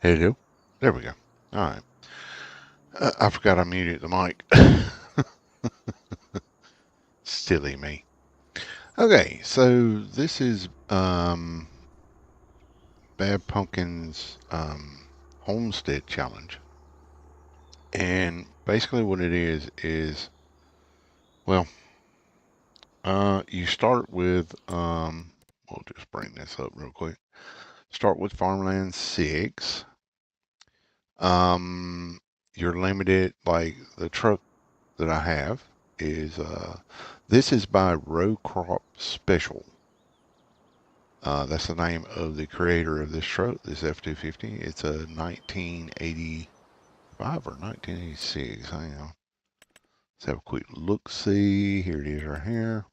Hello. There we go. All right. I forgot I muted the mic. Silly me. Okay, so this is Bad Pumpkin's Homestead Challenge. And basically what it is, well, you start with, we'll just bring this up real quick. Start with Farmland 6. You're limited, like the truck that I have is, this is by Row Crop Special. That's the name of the creator of this truck, this F250. It's a 1985 or 1986. Hang on. Let's have a quick look-see. Here it is right here.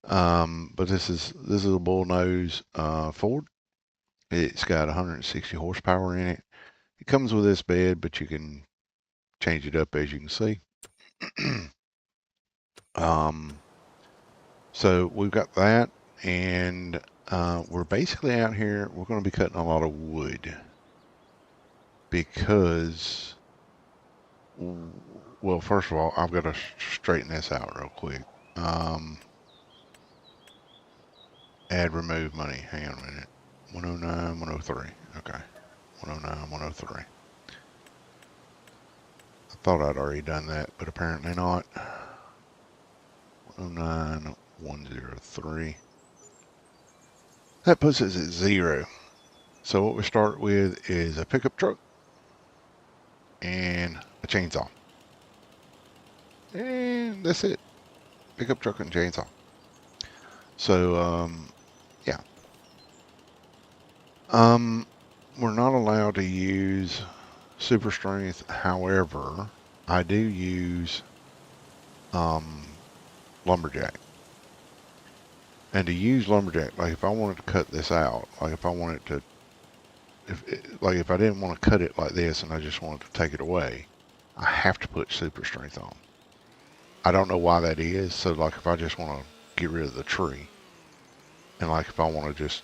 But this is a bullnose Ford. It's got 160 horsepower in it. It comes with this bed, but you can change it up as you can see. So we've got that, and we're basically out here. We're going to be cutting a lot of wood because, well, first of all, I've got to straighten this out real quick. Add remove money. Hang on a minute. 109, 103. Okay. 109, 103. I thought I'd already done that, but apparently not. 109, 103. That puts us at 0. So what we start with is a pickup truck and a chainsaw. And that's it. Pickup truck and chainsaw. So, yeah. We're not allowed to use super strength. However, I do use lumberjack. And to use lumberjack, like if I wanted to cut this out, like if I wanted to, if I didn't want to cut it like this and I just wanted to take it away, I have to put super strength on. I don't know why that is. So like if I just want to get rid of the tree, and like if I want to just,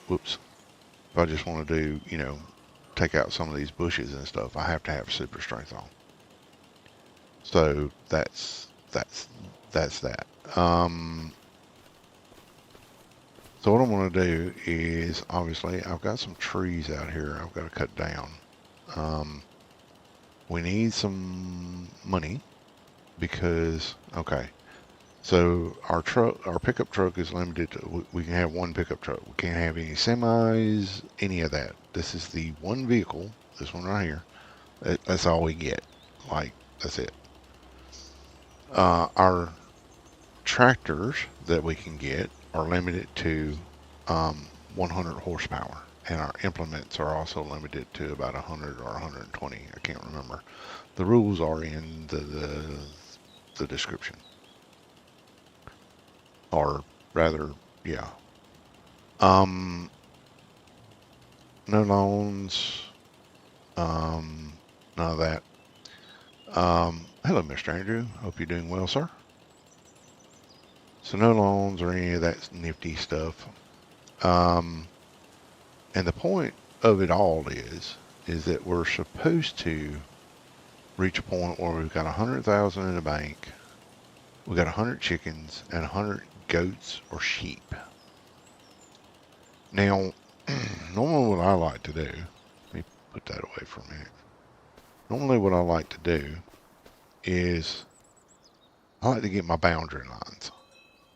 whoops, if I just want to do, take out some of these bushes and stuff, I have to have super strength on. So that's that. So what I'm going to do is, obviously, I've got some trees out here I've got to cut down. We need some money because, okay, so our pickup truck is limited to, we can have one pickup truck. We can't have any semis, any of that. This is the one vehicle, this one right here. That's all we get. Like, that's it. Our tractors that we can get are limited to 100 horsepower, and our implements are also limited to about 100 or 120. I can't remember. The rules are in the description, or rather, yeah. No loans, none of that. Hello, Mr. Andrew. Hope you're doing well, sir. So no loans or any of that nifty stuff. And the point of it all is that we're supposed to reach a point where we've got 100,000 in the bank, we've got 100 chickens and 100 goats or sheep. Now, normally what I like to do, let me put that away for a minute. Normally what I like to do is I like to get my boundary lines.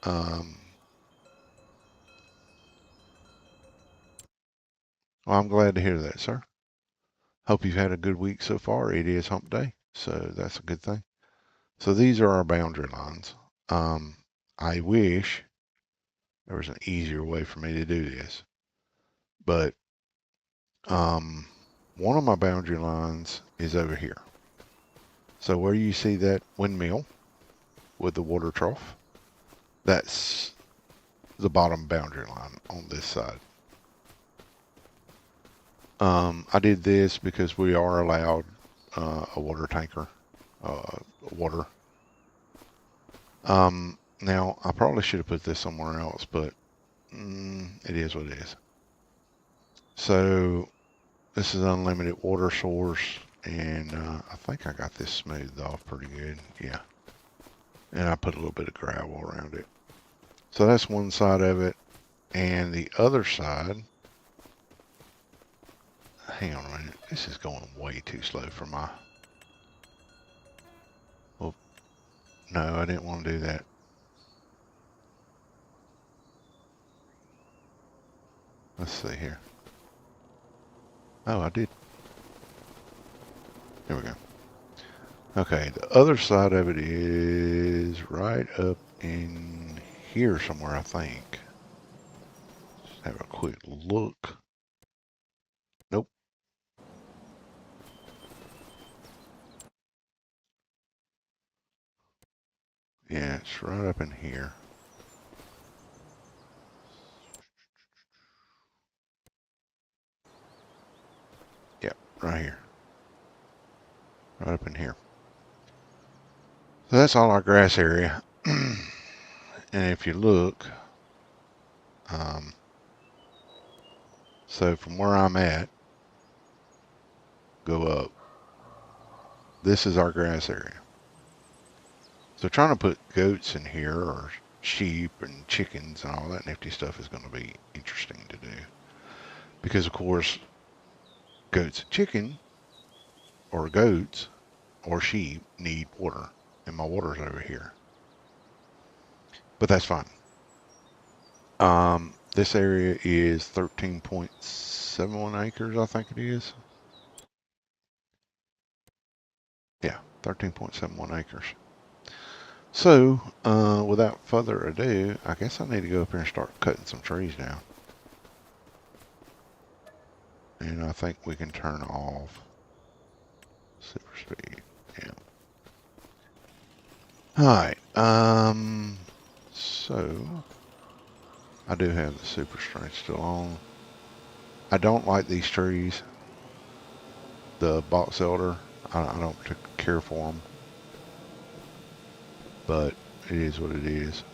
Well, I'm glad to hear that, sir. Hope you've had a good week so far. It is hump day, so that's a good thing. So these are our boundary lines. I wish there was an easier way for me to do this, but one of my boundary lines is over here. So where you see that windmill with the water trough, that's the bottom boundary line on this side. I did this because we are allowed a water tanker, water. Now, I probably should have put this somewhere else, but it is what it is. So This is unlimited water source, and I think I got this smoothed off pretty good. Yeah. And I put a little bit of gravel around it. So that's one side of it. And the other side, hang on a minute. This is going way too slow for my... Oh, no, I didn't want to do that. Let's see here. Oh, I did. There we go. Okay, the other side of it is right up in here somewhere, I think. Just have a quick look. Nope. Yeah, it's right up in here. Yep, right here. Right up in here. So that's all our grass area. And if you look, so from where I'm at, go up. This is our grass area. So trying to put goats in here, or sheep and chickens and all that nifty stuff is going to be interesting to do. Because of course, goats and chicken, or goats, or sheep need water. And my water's over here. But that's fine. This area is 13.71 acres, I think it is. Yeah, 13.71 acres. So, without further ado, I guess I need to go up here and start cutting some trees down. And I think we can turn off super speed. Yeah. Alright, so I do have the super strength still on. I don't like these trees. The box elder, I don't particularly care for them. But it is what it is.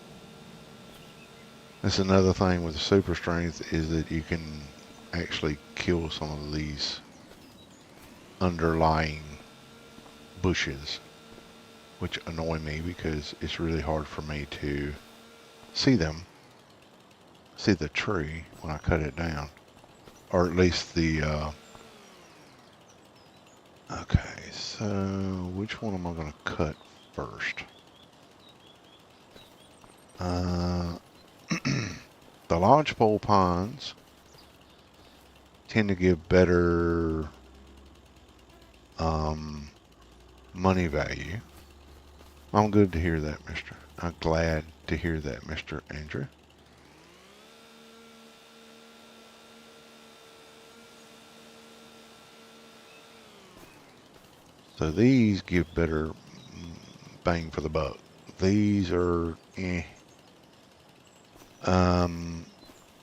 That's another thing with the super strength, is that you can actually kill some of these underlying bushes, which annoy me because it's really hard for me to see them, see the tree when I cut it down, or at least the okay, so which one am I going to cut first? The lodgepole pines tend to give better money value. I'm good to hear that, mister. I'm glad to hear that, Mr. Andrew. So these give better bang for the buck. These are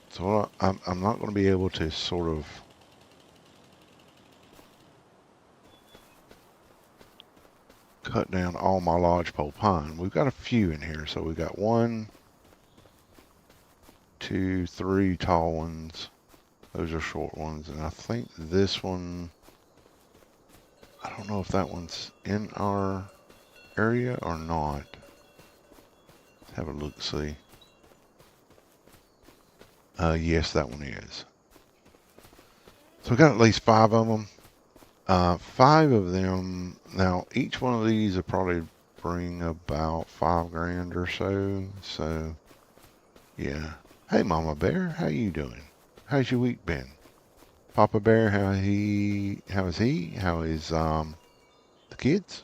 so I'm not going to be able to sort of cut down all my lodgepole pine. We've got a few in here. So we've got 1, 2, 3 tall ones. Those are short ones. And I think this one, I don't know if that one's in our area or not. Let's have a look, see. Yes, that one is. So we've got at least 5 of them. 5 of them. Now, each one of these will probably bring about 5 grand or so. So, yeah. Hey, Mama Bear, how you doing? How's your week been? Papa Bear, how is he? How is the kids?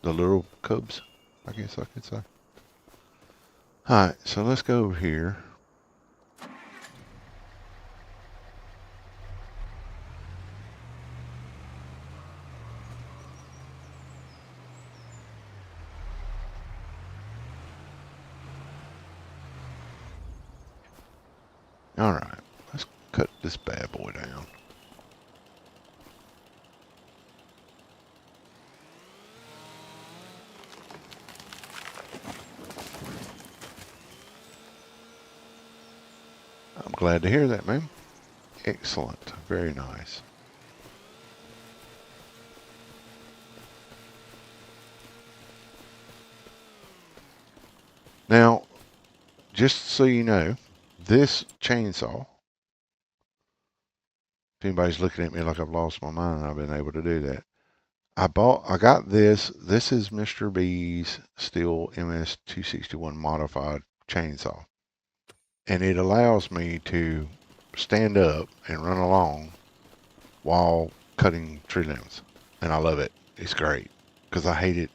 The little cubs, I guess I could say. Alright, so let's go over here. Alright, let's cut this bad boy down. I'm glad to hear that, man. Excellent. Very nice. just so you know, this chainsaw, if anybody's looking at me like I've lost my mind, I've been able to do that. I got this. This is Mr. B's Steel MS-261 modified chainsaw. And it allows me to stand up and run along while cutting tree limbs. And I love it. It's great. Because I hate it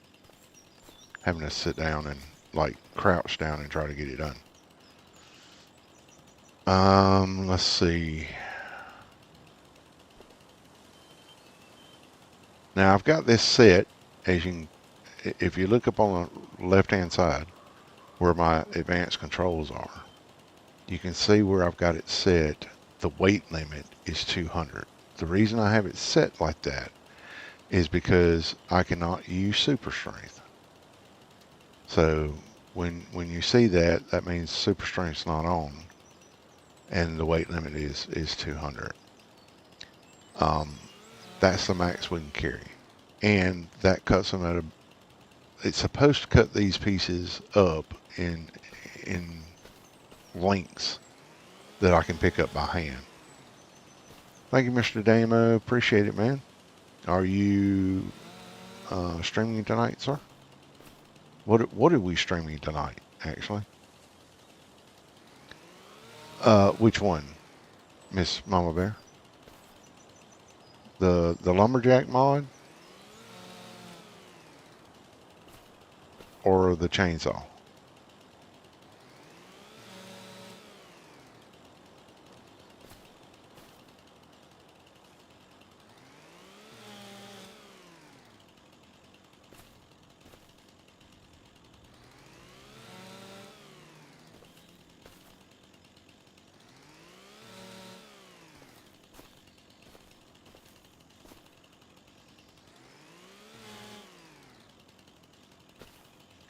having to sit down and like crouch down and try to get it done. Let's see. Now I've got this set, as you can, if you look up on the left-hand side where my advanced controls are, you can see where I've got it set. The weight limit is 200. The reason I have it set like that is because I cannot use super strength. So when you see that, that means super strength's not on, and the weight limit is 200. That's the max we can carry, and that cuts them at a. It's supposed to cut these pieces up in lengths that I can pick up by hand. Thank you, Mr. Damo. Appreciate it, man. Are you streaming tonight, sir? What are we streaming tonight, actually? Which one, Miss Mama Bear? The lumberjack mod or the chainsaw?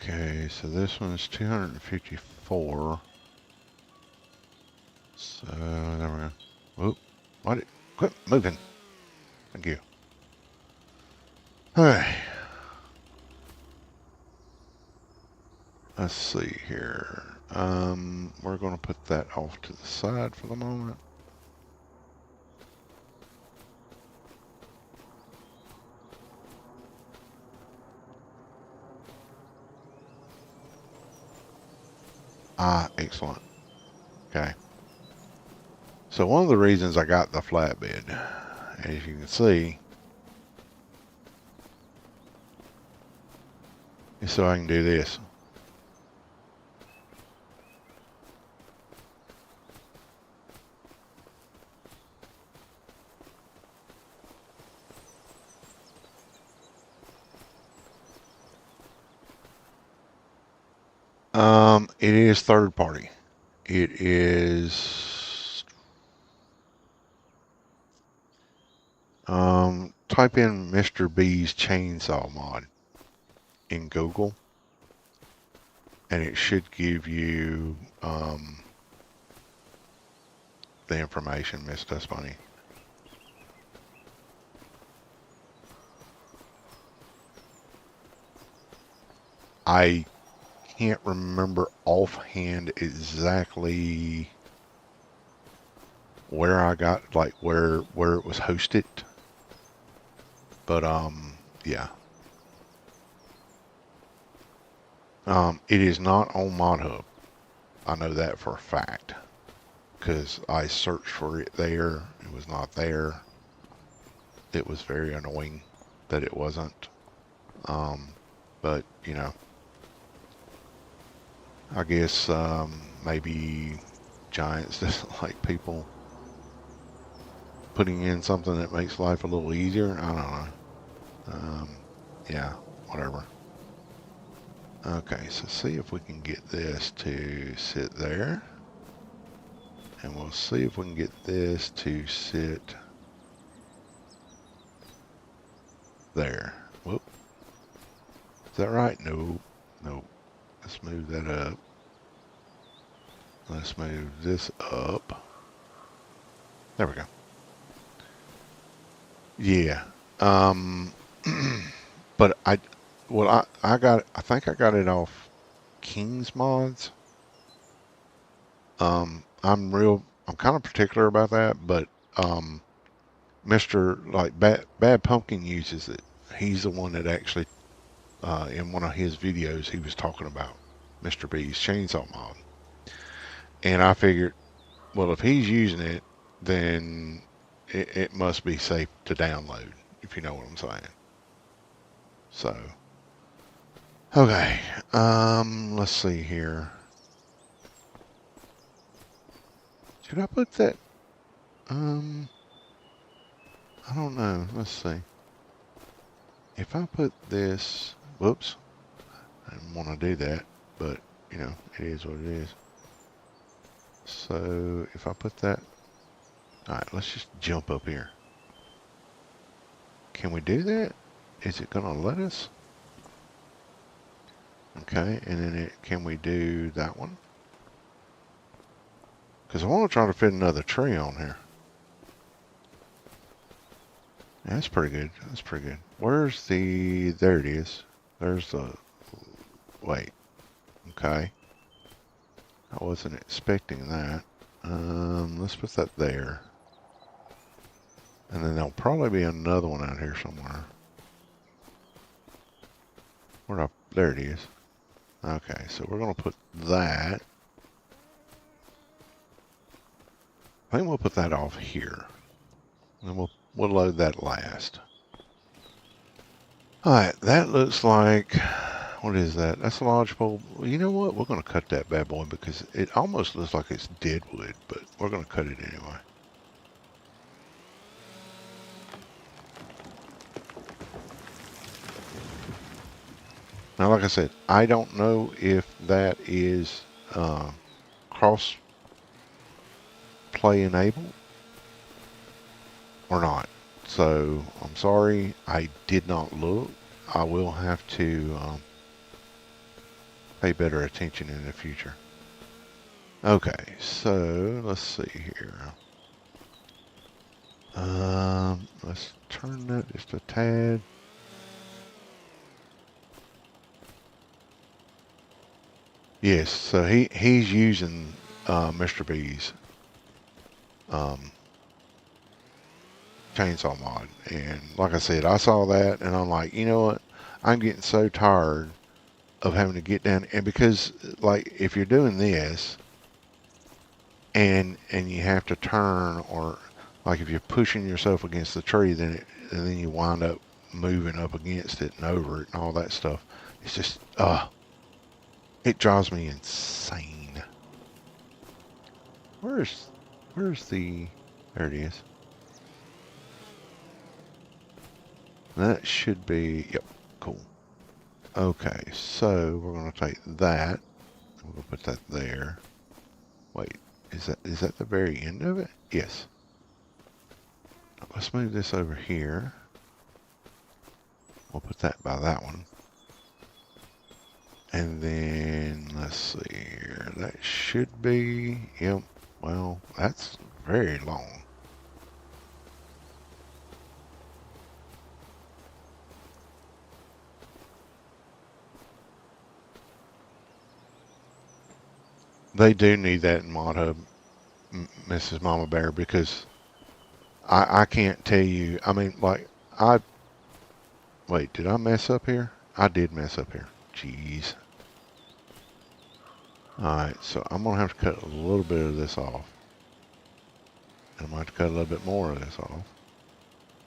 Okay, so this one's 254. So there we go. Whoop! What? Quit moving. Thank you. All right. Let's see here. We're going to put that off to the side for the moment. Ah, excellent. Okay. So one of the reasons I got the flatbed, as you can see, is so I can do this. It is third party. It is, type in Mr. B's chainsaw mod in Google, and it should give you, the information, Miss Dustbunny. I can't remember offhand exactly where I got, like where it was hosted, but yeah. It is not on ModHub. I know that for a fact because I searched for it there. It was not there. It was very annoying that it wasn't. But you know, I guess maybe Giants doesn't like people putting in something that makes life a little easier. I don't know. Yeah, whatever. Okay, so see if we can get this to sit there. And we'll see if we can get this to sit there. Whoop. Is that right? No. No. Let's move that up. Let's move this up. There we go. Yeah. But I think I got it off King's Mods. I'm kind of particular about that, but Mr. like Bad Pumpkin uses it. He's the one that actually, in one of his videos, he was talking about Mr. B's chainsaw mod. And I figured, well, if he's using it, then it must be safe to download, if you know what I'm saying. So, okay, let's see here. Should I put that? I don't know. Let's see. If I put this, whoops, I didn't want to do that, but you know, it is what it is. So if I put that, all right, let's just jump up here. Can we do that? Is it gonna let us? Okay, and then can we do that one? Because I want to try to fit another tree on here. Yeah, that's pretty good. That's pretty good. Where's the, there it is. There's the, wait, okay. I wasn't expecting that. Let's put that there. And then there'll probably be another one out here somewhere. There it is. Okay, so we're going to put that. I think we'll put that off here. And we'll load that last. Alright, that looks like, what is that? That's a lodge pole. You know what? We're going to cut that bad boy because it almost looks like it's dead wood, but we're going to cut it anyway. Now, like I said, I don't know if that is cross play enabled or not. So, I'm sorry, I did not look. I will have to pay better attention in the future. Okay, so let's see here. Let's turn that just a tad. Yes, so he's using Mr. B's chainsaw mod, and like I said, I saw that and I'm like, you know what? I'm getting so tired of having to get down, and because like if you're doing this and you have to turn, or like if you're pushing yourself against the tree, and then you wind up moving up against it and over it and all that stuff. It's just it drives me insane. Where's the, there it is. That should be, yep, cool. Okay, so we're going to take that. We're going to put that there. Wait, is that the very end of it? Yes. Let's move this over here. We'll put that by that one. And then, let's see here. That should be, yep, well, that's very long. They do need that in Mod Hub, Mrs. Mama Bear, because I can't tell you, I mean, like, wait, did I mess up here? I did mess up here. Jeez. Alright, so I'm going to have to cut a little bit of this off. And I'm going to have to cut a little bit more of this off.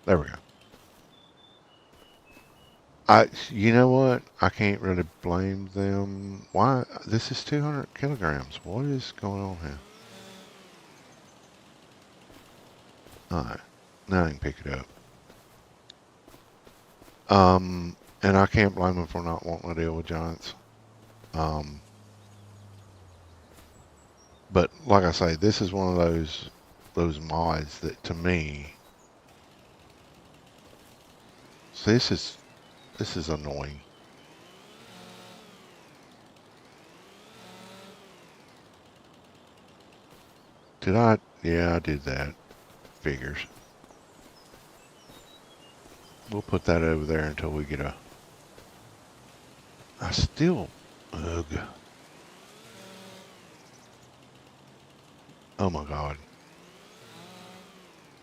There we go. You know what? I can't really blame them. Why? This is 200 kilograms. What is going on here? Alright, now I can pick it up. And I can't blame them for not wanting to deal with giants. But like I say, this is one of those mods that, to me, so this is annoying. Did I? Yeah, I did that. Figures. We'll put that over there until we get a... I still... Ugh. Oh my God.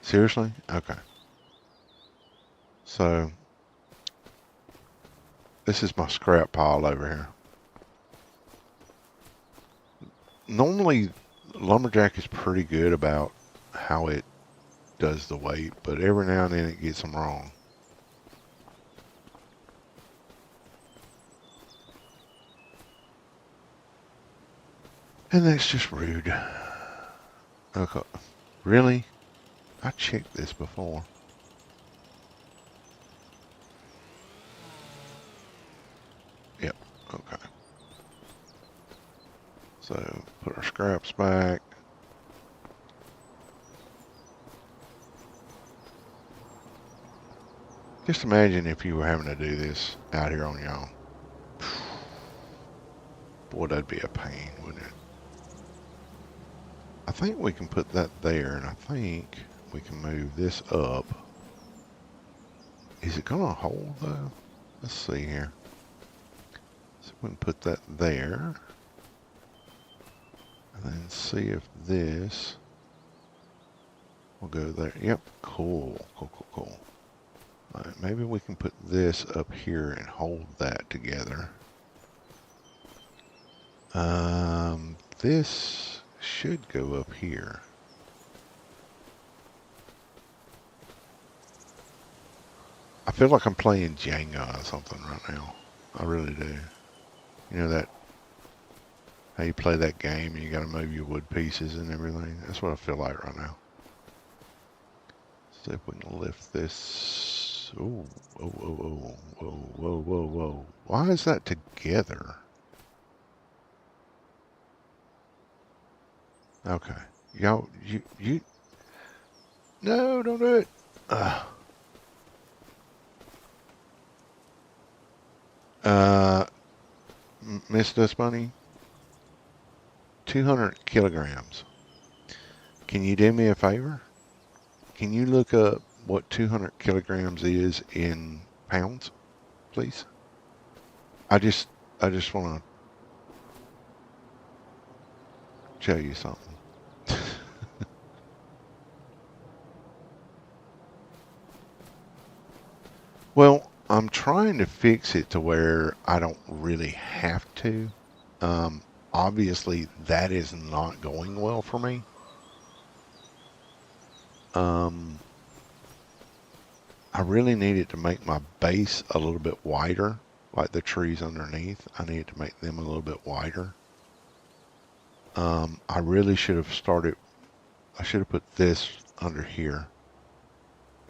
Seriously? Okay. So, this is my scrap pile over here. Normally, Lumberjack is pretty good about how it does the weight, but every now and then it gets them wrong. And that's just rude. Okay. Really? I checked this before. Yep. Okay. So, put our scraps back. Just imagine if you were having to do this out here on your own. Boy, that'd be a pain, wouldn't it? I think we can put that there, and I think we can move this up. Is it going to hold, though? Let's see here. So we can put that there. And then see if this will go there. Yep, cool, cool, cool, cool. All right, maybe we can put this up here and hold that together. This should go up here. I feel like I'm playing Jenga or something right now. I really do. You know that, how you play that game and you gotta move your wood pieces and everything? That's what I feel like right now. See if we can lift this. Oh, oh, oh, oh, whoa, whoa, whoa, whoa. Why is that together? Okay. Y'all, you, no, don't do it. Miss Dust Bunny, 200 kilograms. Can you do me a favor? Can you look up what 200 kilograms is in pounds, please? I just want to show you something. Well, I'm trying to fix it to where I don't really have to. Obviously, that is not going well for me. I really needed to make my base a little bit wider, like the trees underneath. I needed to make them a little bit wider. I really should have started, I should have put this under here.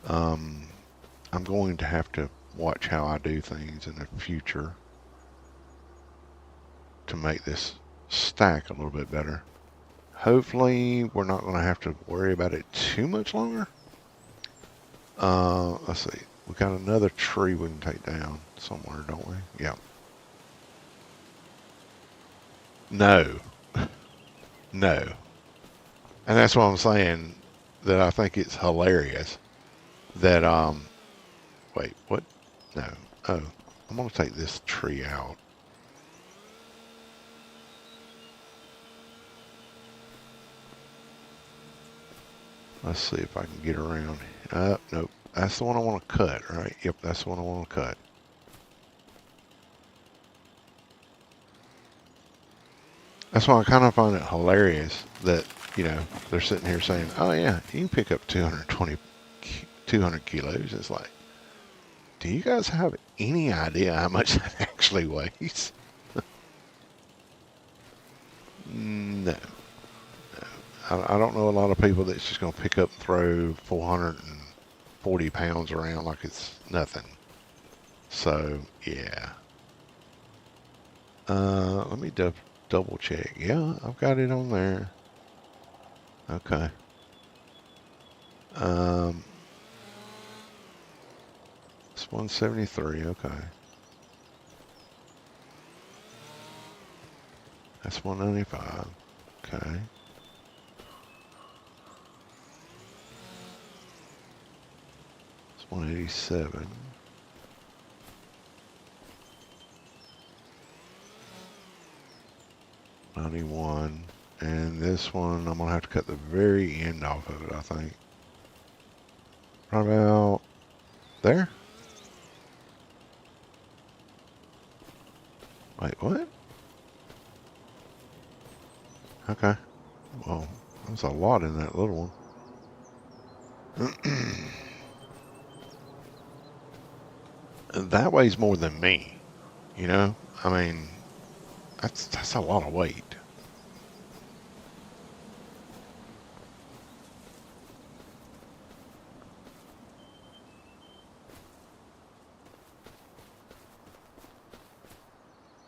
I'm going to have to watch how I do things in the future to make this stack a little bit better. Hopefully we're not going to have to worry about it too much longer. Let's see. We got another tree we can take down somewhere, don't we? Yeah. No. No. And that's what I'm saying, that I think it's hilarious that, wait, what? No. Oh, I'm going to take this tree out. Let's see if I can get around. Nope. That's the one I want to cut, right? Yep, that's the one I want to cut. That's why I kind of find it hilarious that, you know, they're sitting here saying, oh yeah, you can pick up 200 kilos. It's like, do you guys have any idea how much that actually weighs? No. I don't know a lot of people that's just going to pick up and throw 440 pounds around like it's nothing. So, yeah. Let me double check. Yeah, I've got it on there. Okay. It's 173. Okay. That's 195. Okay. It's 187. 91. And this one, I'm gonna have to cut the very end off of it, I think. Right about there? Wait, what? Okay. Well, there's a lot in that little one. That weighs more than me, you know? I mean, that's a lot of weight.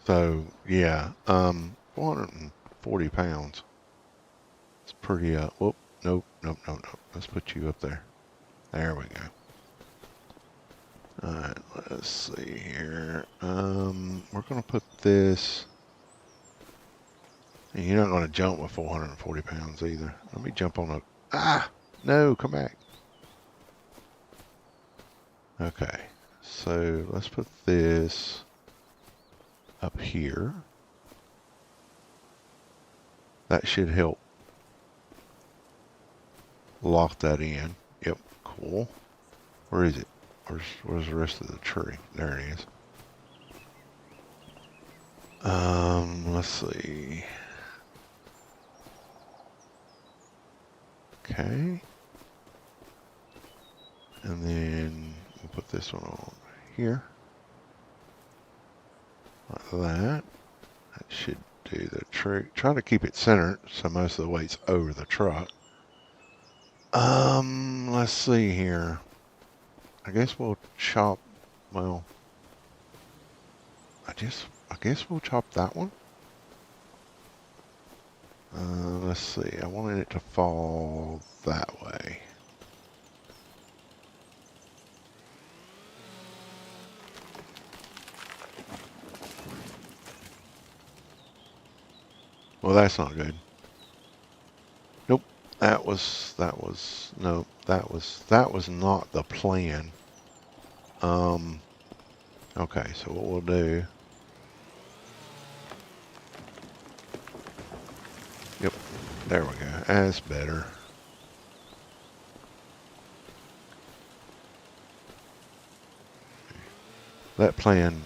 So, yeah, 440 pounds. It's pretty, whoop, nope, nope, nope, nope. Let's put you up there. There we go. Alright, let's see here. We're gonna put this, and you're not gonna jump with 440 pounds either. Let me jump on no, come back. Okay, so let's put this up here. That should help lock that in. Yep, cool. Where is it? Where's the rest of the tree? There it is. Let's see. Okay. And then we'll put this one on here. Like that. That should do the trick. Try to keep it centered so most of the weight's over the truck. Let's see here. I guess we'll chop, well, I guess we'll chop that one. Let's see. I wanted it to fall that way. Well, that's not good. Nope. That was no, that was not the plan. Okay, so what we'll do. Yep. There we go. That's better. That plan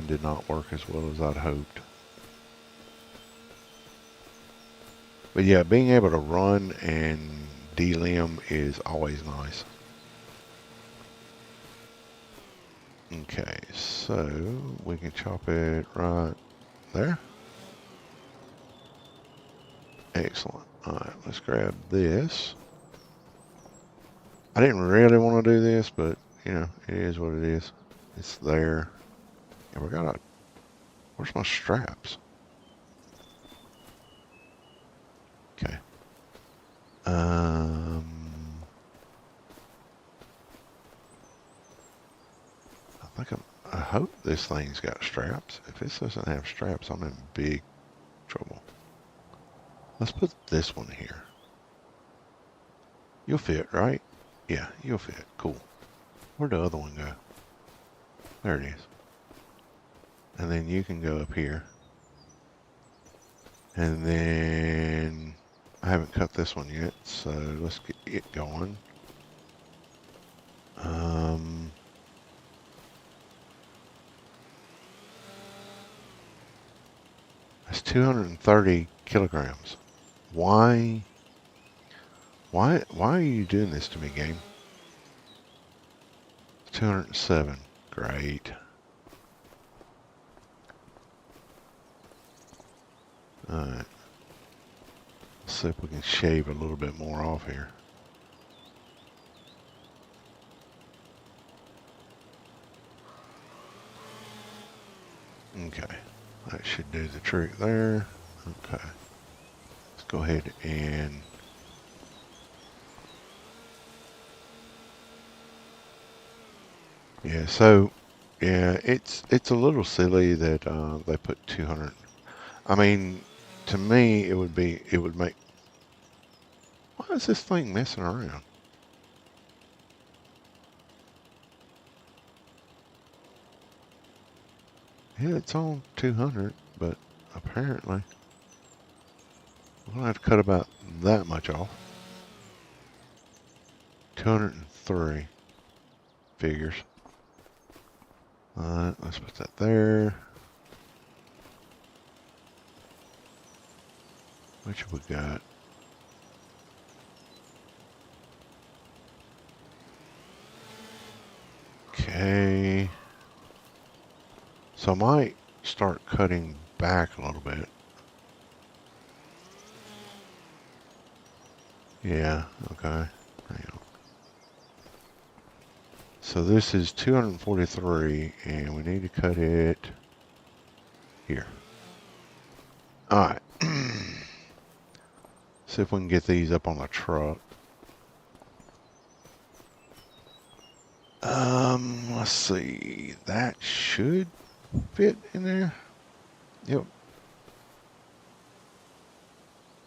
did not work as well as I'd hoped. But yeah, being able to run and delimb is always nice. Okay, so we can chop it right there. Excellent. Alright, let's grab this. I didn't really want to do this, but, you know, it is what it is. It's there. And we got where's my straps? Okay. I hope this thing's got straps. If this doesn't have straps, I'm in big trouble. Let's put this one here. You'll fit, right? Yeah, you'll fit. Cool. Where'd the other one go? There it is. And then you can go up here. And then I haven't cut this one yet, so let's get it going. That's 230 kilograms. Why are you doing this to me, game? 207. Great. Alright. Let's see if we can shave a little bit more off here. Okay. That should do the trick there. Okay. Let's go ahead and yeah, so yeah, it's a little silly that they put 200. I mean, to me it would make, why is this thing messing around? Yeah, it's on 200, but apparently I'm gonna have to cut about that much off. 203 figures. Alright, let's put that there. What we got? Okay. So I might start cutting back a little bit. Yeah, okay. Hang on. So this is 243, and we need to cut it here. Alright. See if we can get these up on the truck. Let's see. That should fit in there. Yep.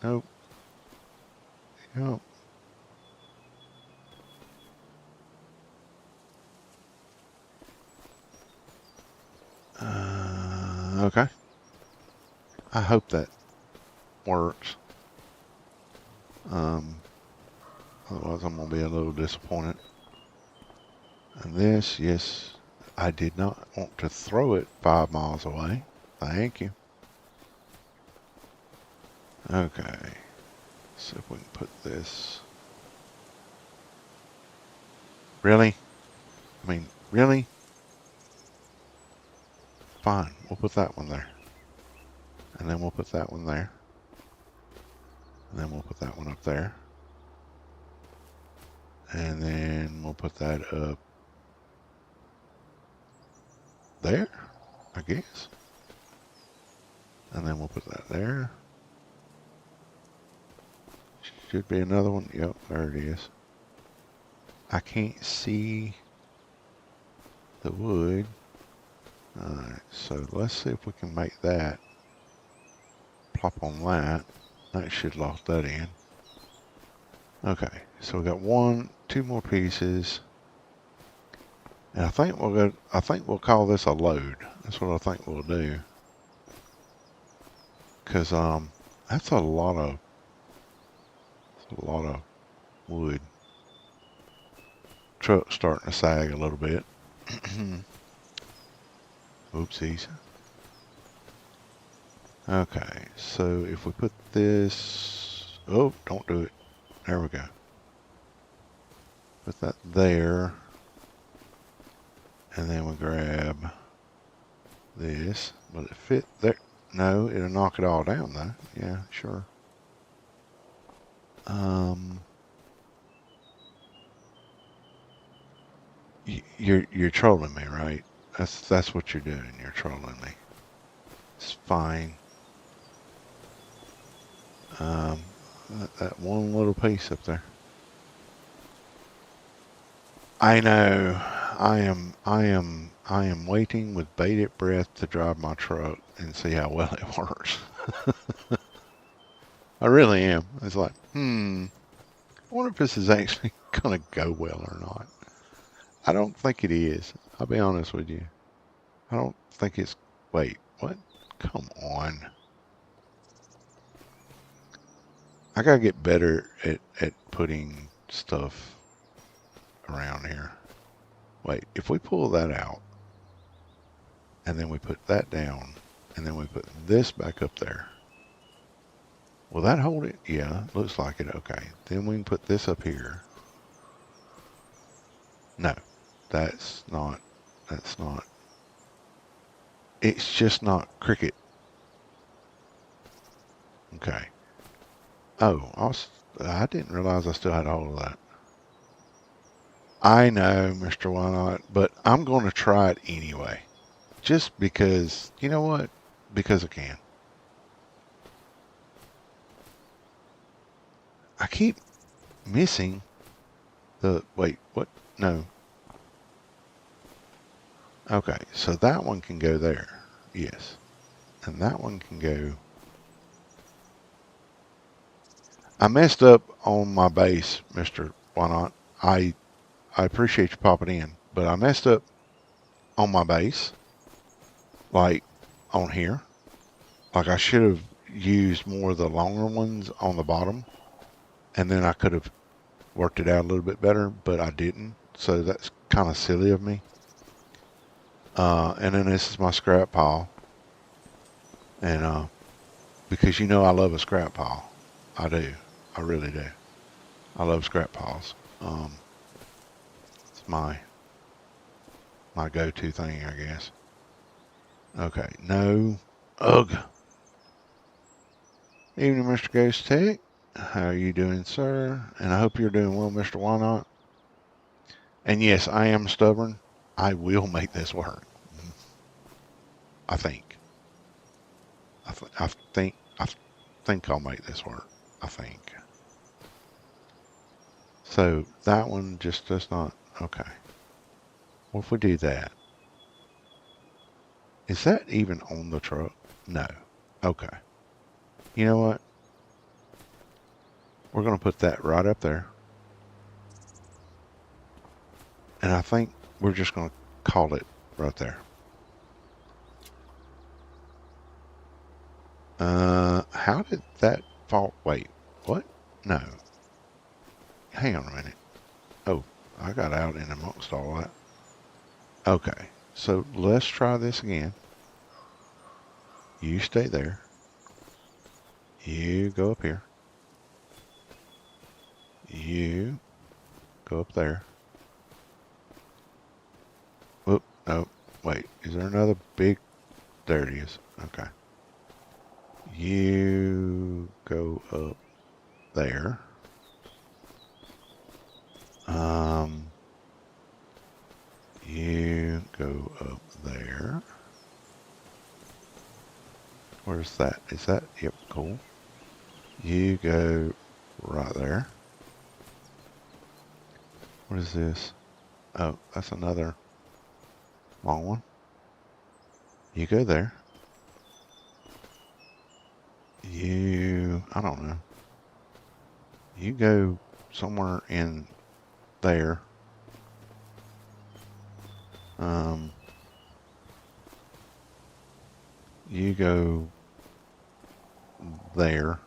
Nope. Yep. Okay. I hope that works. Otherwise I'm gonna be a little disappointed. And this, yes, I did not want to throw it 5 miles away. Thank you. Okay. See if we can put this. Really? I mean, really? Fine, we'll put that one there. And then we'll put that one there. And then we'll put that one up there. And then we'll put that up there, I guess. And then we'll put that there. Should be another one. Yep, there it is. I can't see the wood. Alright, so let's see if we can make that plop on that. That should lock that in. Okay, so we got 2 more pieces. And I think we'll call this a load. That's what I think we'll do. Cause that's a lot of wood. Truck's starting to sag a little bit. Oopsies. Okay, so if we put this, oh, don't do it. There we go. Put that there. And then we grab this. Will it fit there? No, it'll knock it all down though. Yeah, sure. You're trolling me, right? That's what you're doing. You're trolling me. It's fine. That one little piece up there. I know. I am waiting with bated breath to drive my truck and see how well it works. I really am. It's like, I wonder if this is actually gonna go well or not. I don't think it is. I'll be honest with you. I don't think it's... Wait, what? Come on. I gotta get better at putting stuff around here. Wait, if we pull that out, and then we put that down, and then we put this back up there, will that hold it? Yeah, looks like it. Okay, then we can put this up here. No, that's not, it's just not cricket. Okay. Oh, I didn't realize I still had all of that. I know, Mr. Why Not, but I'm going to try it anyway. Just because, you know what? Because I can. I keep missing the... Wait, what? No. Okay, so that one can go there. Yes. And that one can go... I messed up on my base, Mr. Why Not. I appreciate you popping in, but I messed up on my base, like on here. Like I should have used more of the longer ones on the bottom, and then I could have worked it out a little bit better, but I didn't. So that's kind of silly of me. And then this is my scrap pile. And because you know I love a scrap pile. I do. I really do. I love scrap piles. It's my go-to thing, I guess. Okay, no. Ugh. Evening, Mr. Ghost Tech. How are you doing, sir? And I hope you're doing well, Mr. Why Not? And yes, I am stubborn. I will make this work. I think. I think I'll make this work. I think. So that one just does not. Okay. What if we do that? Is that even on the truck? No. Okay. You know what? We're going to put that right up there. And I think we're just going to call it right there. How did that fall? Wait, what? No. Hang on a minute. Oh, I got out in amongst all that. Okay, so let's try this again. You stay there. You go up here. You go up there. Whoop, no, wait, is there another big? There it is. Okay. You go up there. You go up there. Where's that? Is that? Yep, cool. You go right there. What is this? Oh, that's another long one. You go there. I don't know. You go somewhere in there. You go there.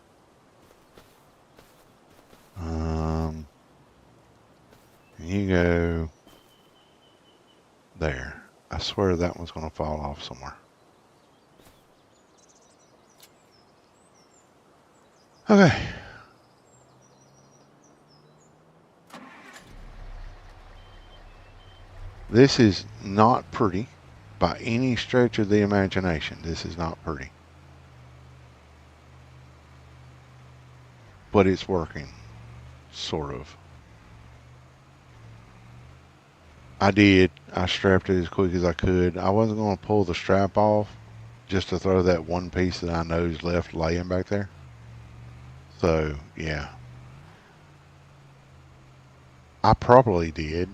You go there. I swear that one's going to fall off somewhere. Okay. This is not pretty by any stretch of the imagination. This is not pretty. But it's working. Sort of. I did. I strapped it as quick as I could. I wasn't going to pull the strap off just to throw that one piece that I know is left laying back there. So, yeah. I probably did.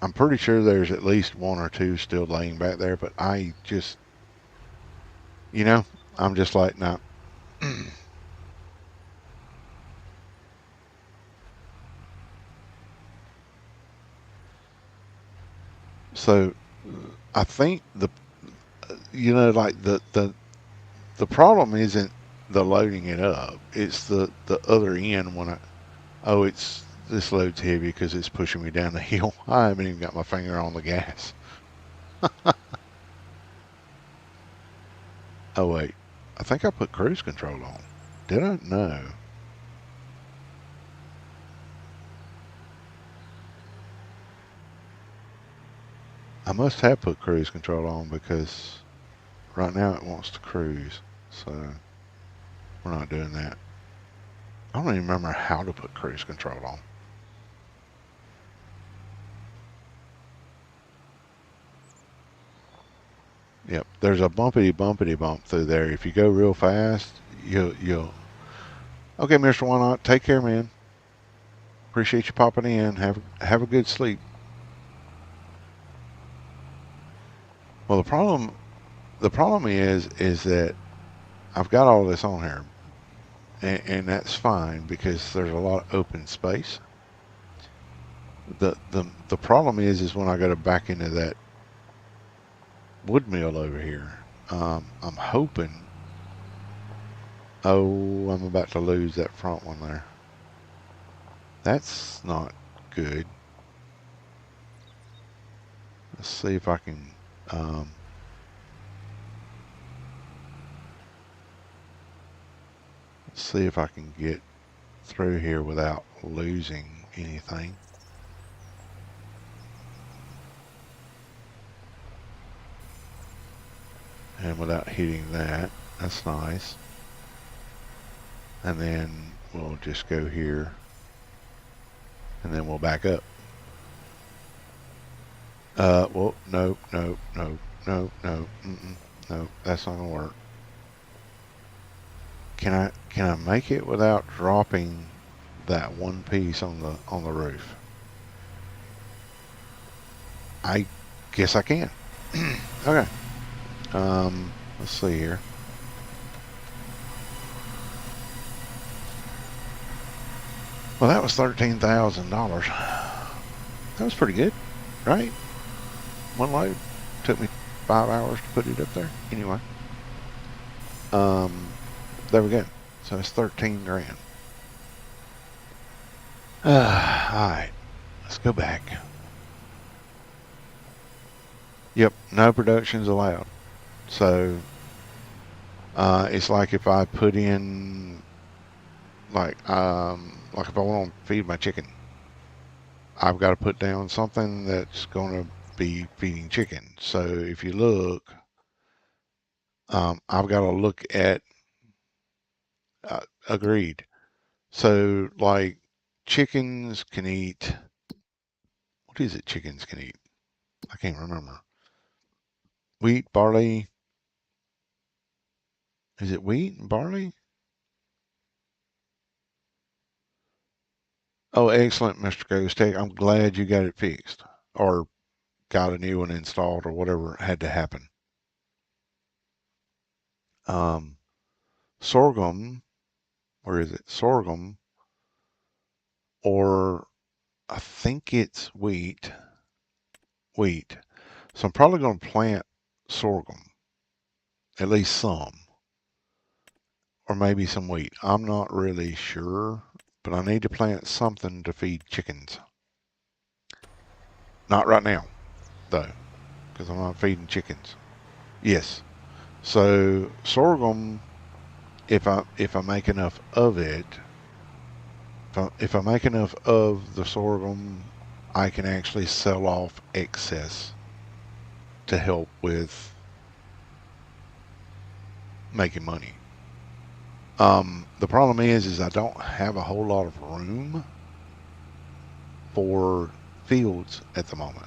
I'm pretty sure there's at least one or two still laying back there, but I just, you know, I'm just like, no. So I think like the problem isn't the loading it up. It's the other end when this load's heavy because it's pushing me down the hill. I haven't even got my finger on the gas. Oh wait, I think I put cruise control on. Did I? No. I must have put cruise control on because right now it wants to cruise. So we're not doing that. I don't even remember how to put cruise control on. Yep, there's a bumpity bump through there. If you go real fast, you'll. Okay, Mr. Why Not? Take care, man. Appreciate you popping in. Have a good sleep. Well, the problem is that I've got all this on here, and that's fine because there's a lot of open space. The problem is when I go to back into that wood mill over here. I'm hoping Oh, I'm about to lose that front one there. That's not good. Let's see if I can, see if I can get through here without losing anything. And without hitting that. That's nice. And then we'll just go here. And then we'll back up. Well, no, no, no, no, no, no, that's not gonna work. Can I make it without dropping that one piece on the roof? I guess I can. Okay. Let's see here. Well, that was $13,000. That was pretty good, right? One load. Took me 5 hours to put it up there. Anyway. There we go. So it's 13 grand. Alright. Let's go back. Yep, no productions allowed. So it's like if I put in like if I want to feed my chicken, I've got to put down something that's going to be feeding chicken. So if you look, I've got to look at agreed. So like chickens can eat, what is it chickens can eat? I can't remember. Wheat, barley. Is it wheat and barley? Oh, excellent, Mr. Ghost Tech. I'm glad you got it fixed or got a new one installed or whatever had to happen. Sorghum, where is it? Sorghum, or I think it's wheat. Wheat. So I'm probably going to plant sorghum, at least some, or maybe some wheat. I'm not really sure, but I need to plant something to feed chickens. Not right now, though, because I'm not feeding chickens. Yes. So sorghum, if I make enough of it, if I make enough of the sorghum, I can actually sell off excess to help with making money. The problem is I don't have a whole lot of room for fields at the moment.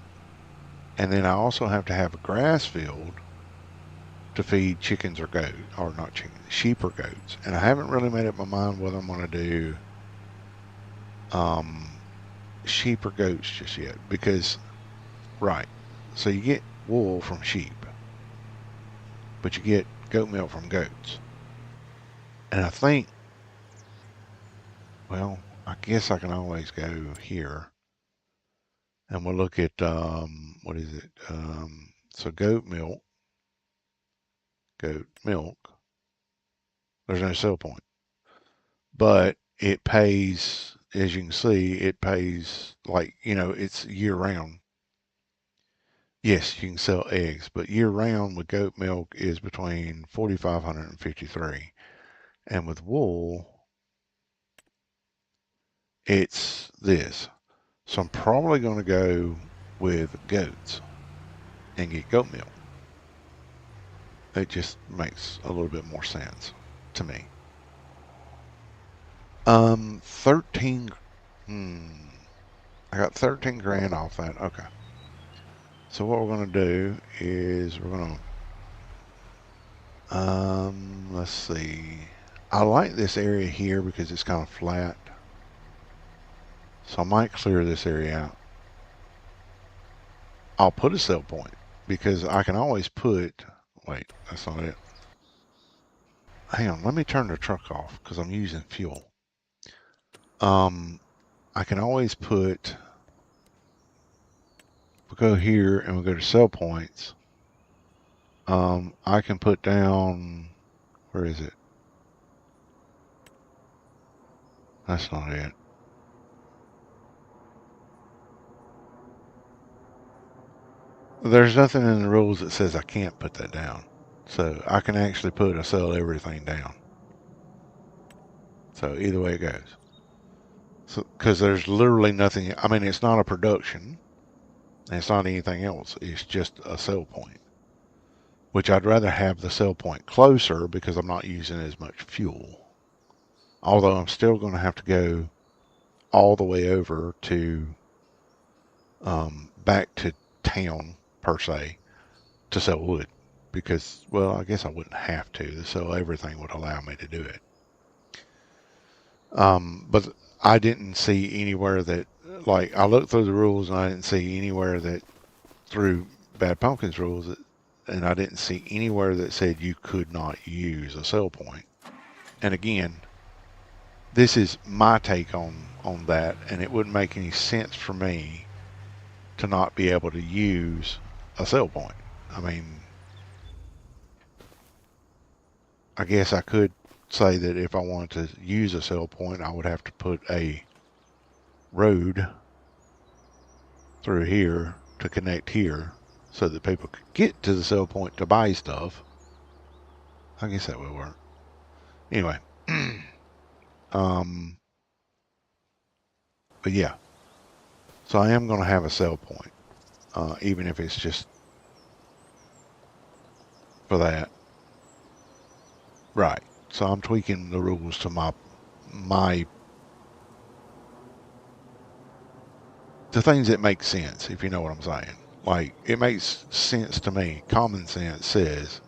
And then I also have to have a grass field to feed chickens or goats, or not chickens, sheep or goats. And I haven't really made up my mind whether I'm going to do sheep or goats just yet. Because, right, so you get wool from sheep, but you get goat milk from goats. And I think, well, I guess I can always go here and we'll look at, what is it? So goat milk, there's no sell point, but it pays, as you can see, it pays like, it's year round. Yes, you can sell eggs, but year round with goat milk is between 4,500 and 53. And with wool, it's this. So I'm probably going to go with goats and get goat milk. It just makes a little bit more sense to me. 13, I got 13 grand off that. Okay. So what we're going to do is we're going to, let's see. I like this area here because it's kind of flat. So I might clear this area out. I'll put a sell point because I can always put, wait, that's not it. Hang on, let me turn the truck off because I'm using fuel. I can always put, we'll go here and we'll go to sell points. I can put down, where is it? That's not it. There's nothing in the rules that says I can't put that down. So I can actually put a sell everything down. So either way it goes. So, because there's literally nothing, I mean, it's not a production. It's not anything else. It's just a sell point, which I'd rather have the sell point closer because I'm not using as much fuel. Although I'm still going to have to go all the way over to back to town per se to sell wood because, well, I guess I wouldn't have to. The sell everything would allow me to do it. But I didn't see anywhere that, like, I looked through the rules and I didn't see anywhere that through Bad Pumpkin's rules that, and I didn't see anywhere that said you could not use a sell point. And again, this is my take on that, and it wouldn't make any sense for me to not be able to use a sell point. I mean, I guess I could say that if I wanted to use a sell point, I would have to put a road through here to connect here so that people could get to the sell point to buy stuff. I guess that would work. Anyway, but yeah, so I am going to have a sell point, even if it's just for that. Right. So I'm tweaking the rules to my the things that make sense, if you know what I'm saying. Like, it makes sense to me. Common sense says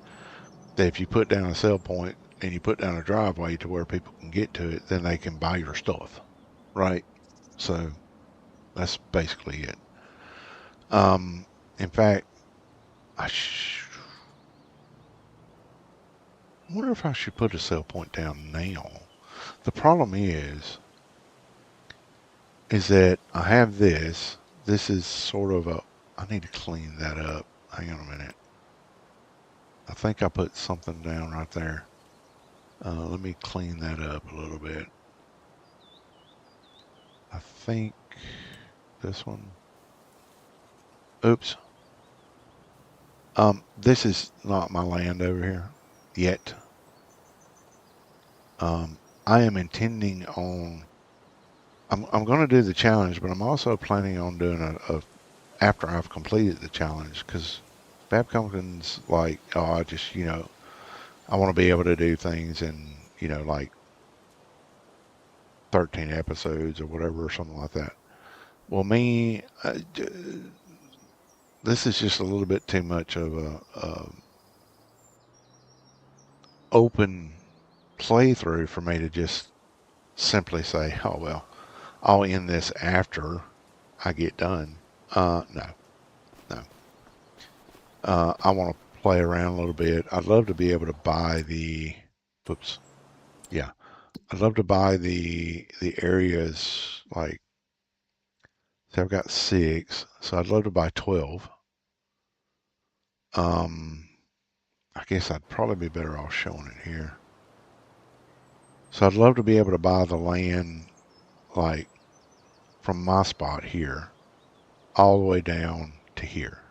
that if you put down a sell point and you put down a driveway to where people can get to it, then they can buy your stuff. Right? So that's basically it. In fact, I wonder if I should put a sell point down now. The problem is that I have this. This is sort of a, I need to clean that up. Hang on a minute. I think I put something down right there. Let me clean that up a little bit. I think this one. Oops. This is not my land over here yet. I am intending on, I'm going to do the challenge, but I'm also planning on doing a after I've completed the challenge, because Bad Pumpkin's like, oh, I just, I want to be able to do things in, like 13 episodes or whatever, or something like that. Well, me, this is just a little bit too much of a open playthrough for me to just simply say, oh, well, I'll end this after I get done. No. I want to play around a little bit. I'd love to be able to buy the, whoops, yeah. I'd love to buy the areas, like, so I've got 6, so I'd love to buy 12. I guess I'd probably be better off showing it here. So I'd love to be able to buy the land, like, from my spot here all the way down to here.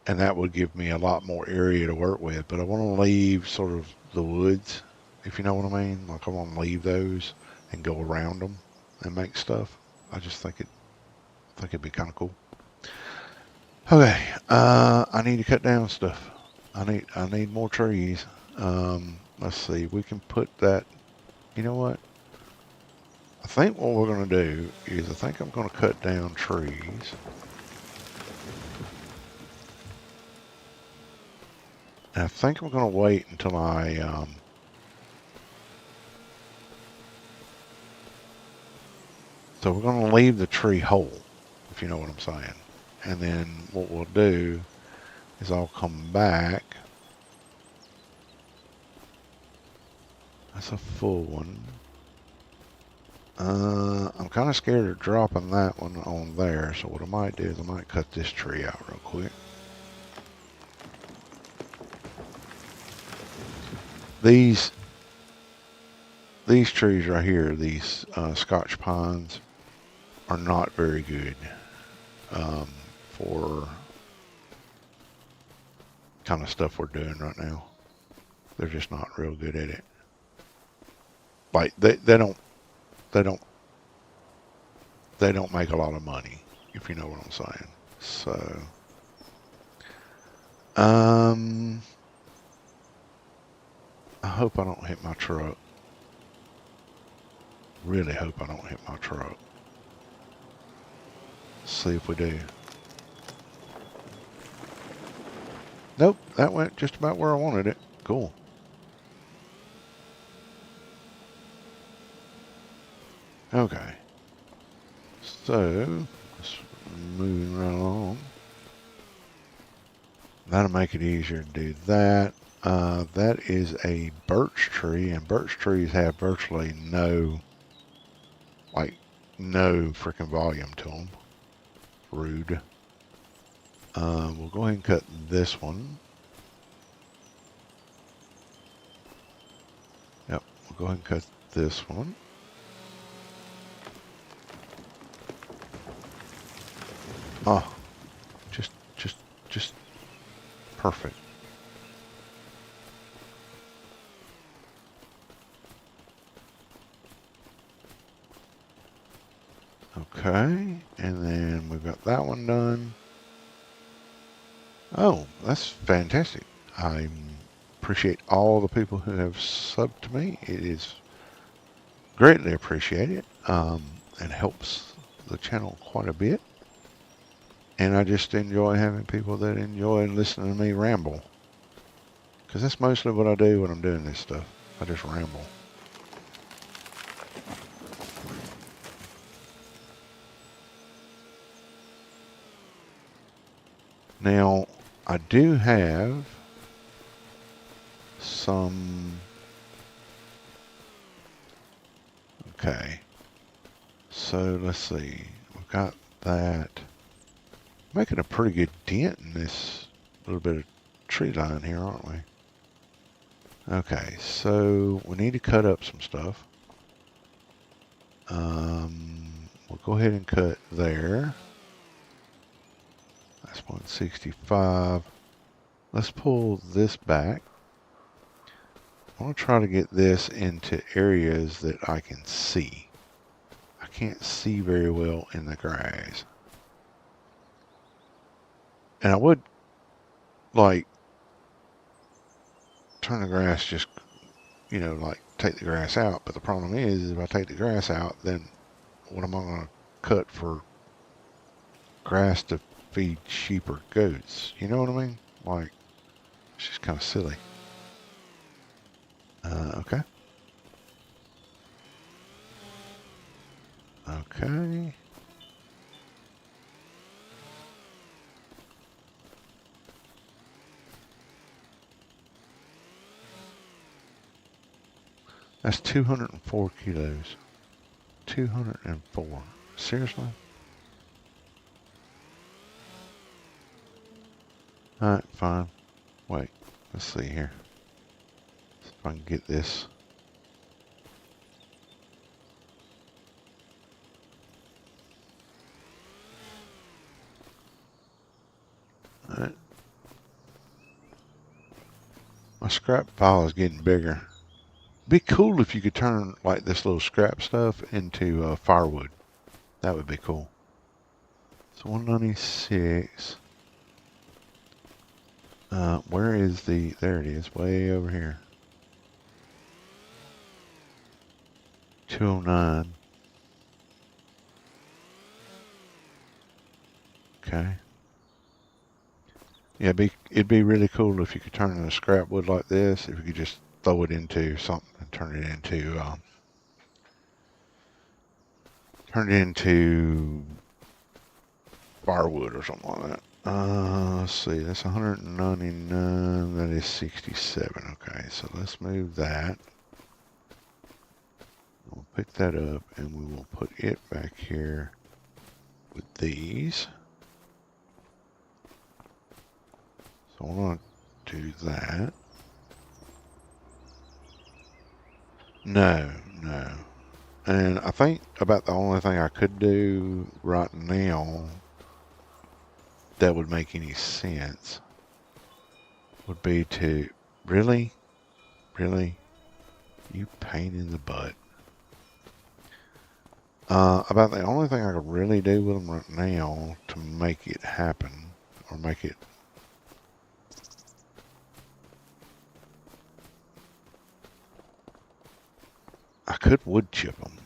And that would give me a lot more area to work with, but I want to leave sort of the woods, if you know what I mean. Like, I want to leave those and go around them and make stuff. I just think it'd be kind of cool. Okay, I need to cut down stuff. I need more trees. Let's see, we can put that, you know what? I think what we're going to do is I think I'm going to cut down trees. And I think I'm going to wait until I, so we're going to leave the tree whole, if you know what I'm saying. And then what we'll do is I'll come back. That's a full one. I'm kind of scared of dropping that one on there. So what I might do is I might cut this tree out real quick. These these trees right here, these Scotch pines, are not very good for kind of stuff we're doing right now. They're just not real good at it. Like they don't make a lot of money, if you know what I'm saying. So I hope I don't hit my truck. Really hope I don't hit my truck. Let's see if we do. Nope, that went just about where I wanted it. Cool. Okay. So, just moving right along. That'll make it easier to do that. That is a birch tree, and birch trees have virtually no freaking volume to them. Rude. We'll go ahead and cut this one. Yep, we'll go ahead and cut this one. Oh, just perfect. Okay, and then we've got that one done. Oh, that's fantastic. I appreciate all the people who have subbed to me. It is greatly appreciated and helps the channel quite a bit. And I just enjoy having people that enjoy listening to me ramble. Because that's mostly what I do when I'm doing this stuff. I just ramble. Now, I do have some... Okay. So, let's see. We've got that. Making a pretty good dent in this little bit of tree line here, aren't we? Okay, so we need to cut up some stuff. We'll go ahead and cut there. That's 165. Let's pull this back. I want to try to get this into areas that I can see. I can't see very well in the grass. And I would like turn the grass just, you know, like take the grass out. But the problem is if I take the grass out, then what am I going to cut for grass to feed sheep or goats? You know what I mean? Like, it's just kind of silly. Okay. Okay. That's 204 kilos. 204. Seriously? Alright, fine. Wait, let's see here. See if I can get this. Alright. My scrap pile is getting bigger. Be cool if you could turn like this little scrap stuff into firewood. That would be cool. So 196. Where is the, there it is, way over here. 209. Okay. Yeah, it'd be really cool if you could turn the scrap wood like this, if you could just throw it into something and turn it into firewood or something like that. Let's see, that's 199, that is 67. Okay, so let's move that. We'll pick that up and we will put it back here with these. So I'm going to do that. No, no. And I think about the only thing I could do right now that would make any sense would be to really, you pain in the butt. About the only thing I could really do with them right now to make it happen, or make it... I could wood chip them.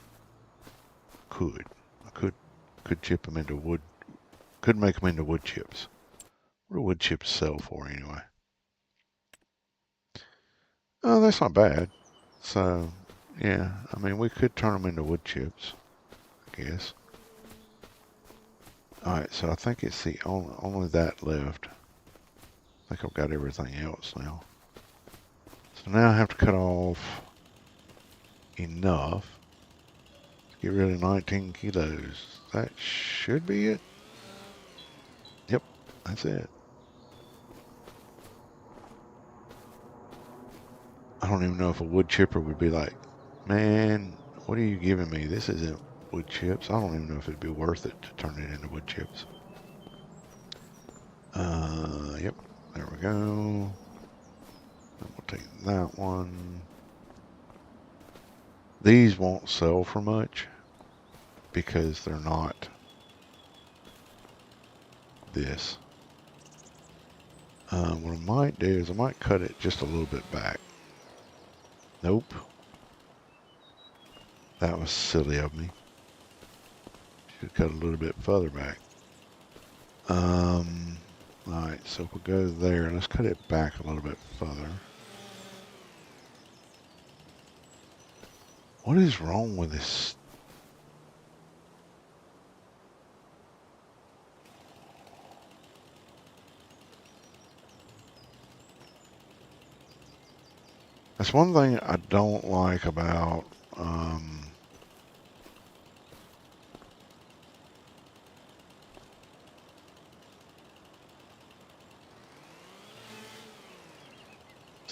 I could chip them into wood. Could make them into wood chips. What do wood chips sell for anyway? Oh, that's not bad. So, yeah, I mean, we could turn them into wood chips, I guess. Alright, so I think it's the only that left. I think I've got everything else now. So now I have to cut off enough to get rid of 19 kilos. That should be it. Yep, that's it. I don't even know if a wood chipper would be like, man, what are you giving me? This isn't wood chips. I don't even know if it'd be worth it to turn it into wood chips. Yep, there we go. And we'll take that one. These won't sell for much because they're not this. What I might do is I might cut it just a little bit back. Nope. That was silly of me. Should cut a little bit further back. Alright, so we'll go there. Let's cut it back a little bit further. What is wrong with this? That's one thing I don't like about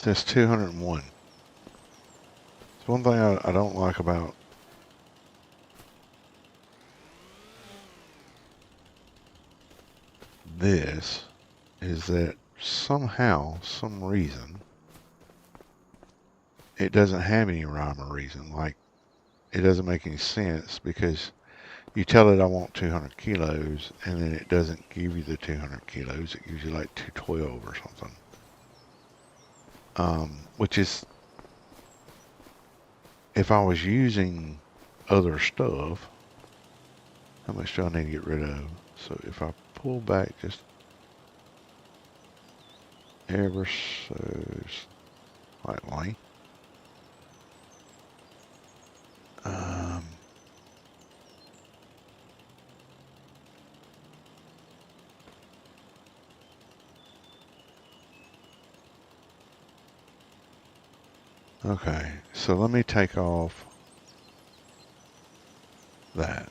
this 201. It's one thing I don't like about this is that somehow, some reason, it doesn't have any rhyme or reason. Like, it doesn't make any sense because you tell it I want 200 kilos and then it doesn't give you the 200 kilos. It gives you like 212 or something. Which is, if I was using other stuff, how much do I need to get rid of? So if I pull back just ever so slightly, okay, so let me take off that.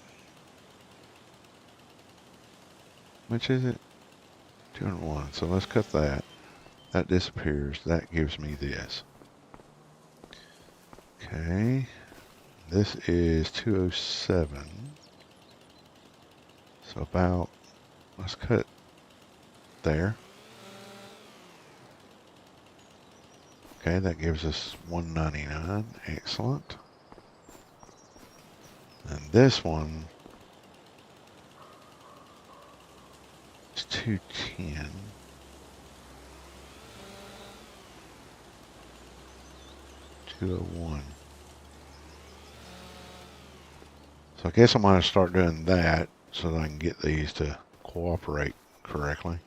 Which is it? 201. So let's cut that. That disappears. That gives me this. Okay. This is 207. So about, let's cut there. Okay, that gives us 199. Excellent. And this one is 210. 201. So I guess I'm going to start doing that so that I can get these to cooperate correctly.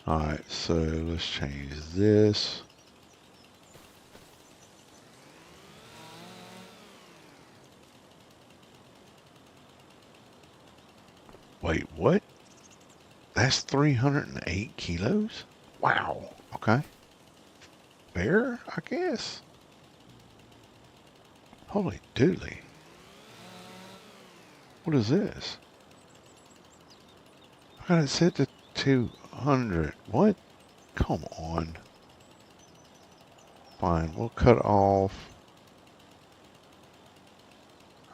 Alright, so let's change this. Wait, what? That's 308 kilos? Wow. Okay. Fair, I guess. Holy dooly. What is this? I got it set to 200. What? Come on. Fine, we'll cut off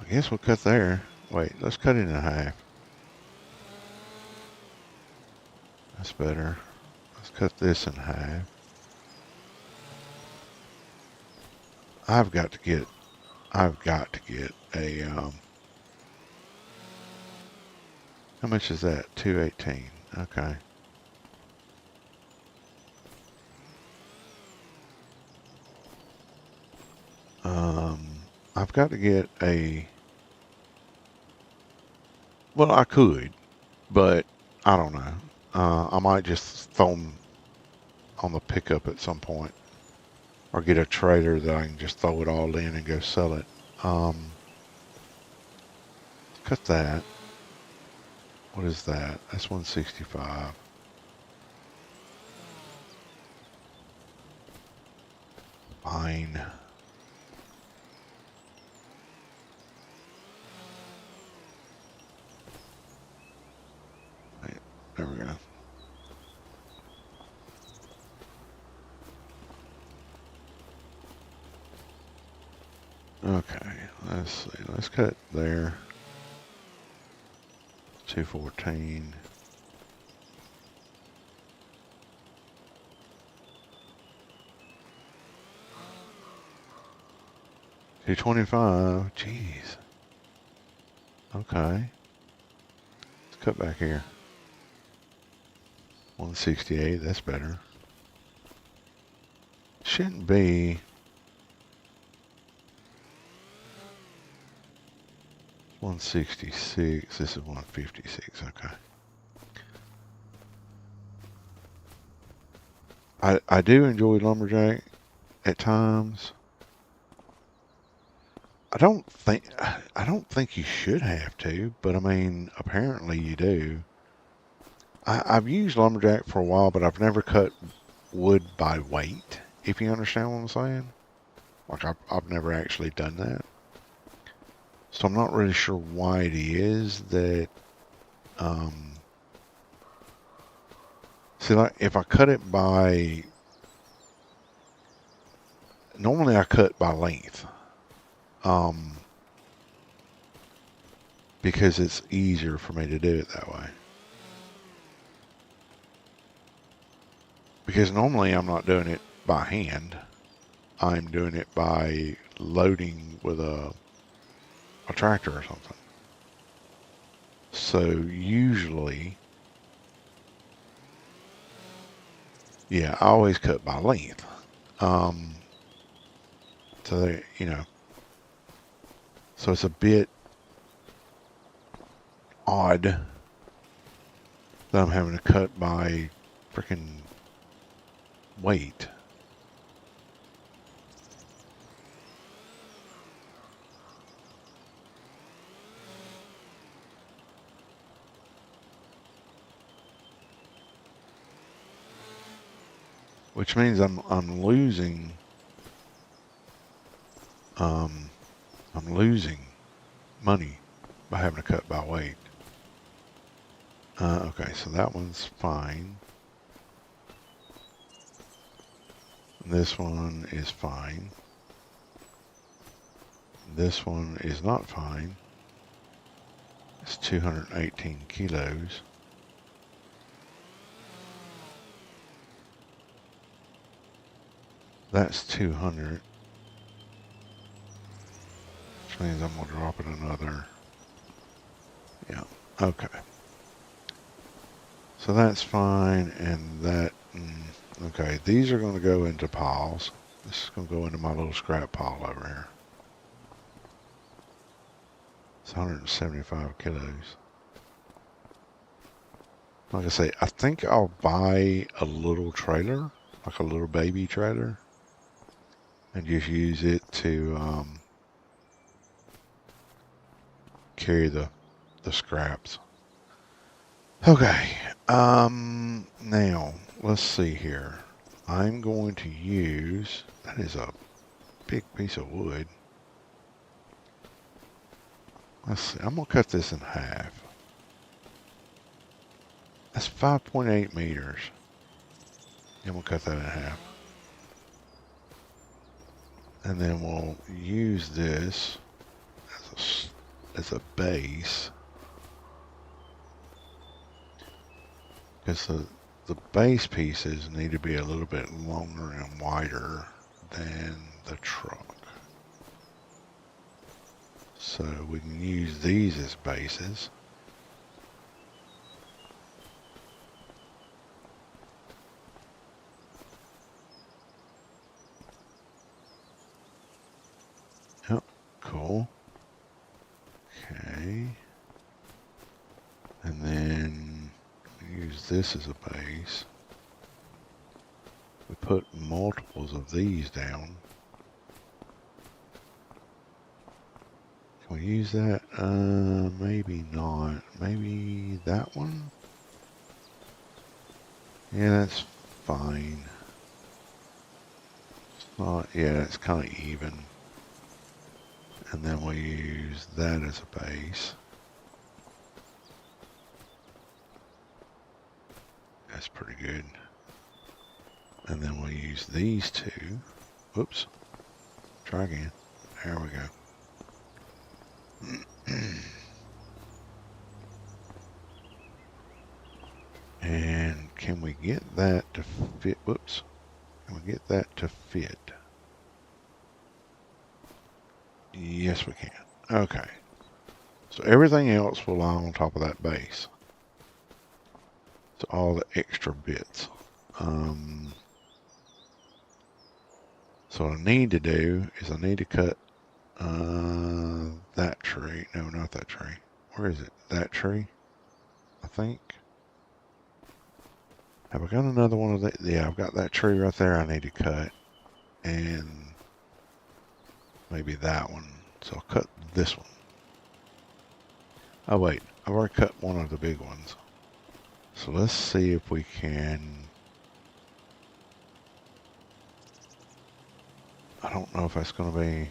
I guess we'll cut there. Wait, let's cut it in half. That's better. Let's cut this in half. I've got to get a, how much is that? 218. Okay. I've got to get a, well, I could, but I don't know. I might just throw them on the pickup at some point, or get a trailer that I can just throw it all in and go sell it. Cut that. What is that? That's 165. Fine. Wait, there we go. Okay, let's see. Let's cut there. 214. $225. Jeez. Okay. Let's cut back here. 168. That's better. Shouldn't be. 166. This is 156. Okay. I do enjoy lumberjack at times. I don't think you should have to, but I mean, apparently you do. I've used lumberjack for a while, but I've never cut wood by weight, if you understand what I'm saying. Like, I've never actually done that. So I'm not really sure why it is that, see, like, if I cut it by, normally I cut by length, because it's easier for me to do it that way. Because normally I'm not doing it by hand. I'm doing it by loading with a tractor or something. So usually, yeah, I always cut by length. So they, so it's a bit odd that I'm having to cut by freaking weight. Which means I'm losing money by having to cut by weight. Okay, so that one's fine. This one is fine. This one is not fine. It's 218 kilos. That's 200. Which means I'm going to drop it another. Yeah, okay. So that's fine, and that, okay, these are going to go into piles. This is going to go into my little scrap pile over here. It's 175 kilos. Like I say, I think I'll buy a little trailer, like a little baby trailer, and just use it to carry the scraps. Okay, now let's see here. I'm going to use, that is a big piece of wood. Let's see, I'm going to cut this in half. That's 5.8 meters. And we'll cut that in half. And then we'll use this as as a base. Because the base pieces need to be a little bit longer and wider than the truck. So we can use these as bases. Yep, cool. Okay. And then use this as a base. We put multiples of these down. Can we use that? Maybe not. Maybe that one? Yeah, that's fine. It's not, yeah, it's kind of even. And then we use that as a base. That's pretty good. And then we'll use these two. Whoops. Try again. There we go. And can we get that to fit? Whoops. Can we get that to fit? Yes, we can. Okay. So everything else will lie on top of that base. So all the extra bits. So what I need to do is I need to cut that tree. No, not that tree. Where is it? That tree, I think. Have I got another one of that? Yeah, I've got that tree right there I need to cut. And maybe that one. So I'll cut this one. Oh wait, I've already cut one of the big ones. So let's see if we can... I don't know if that's going to be...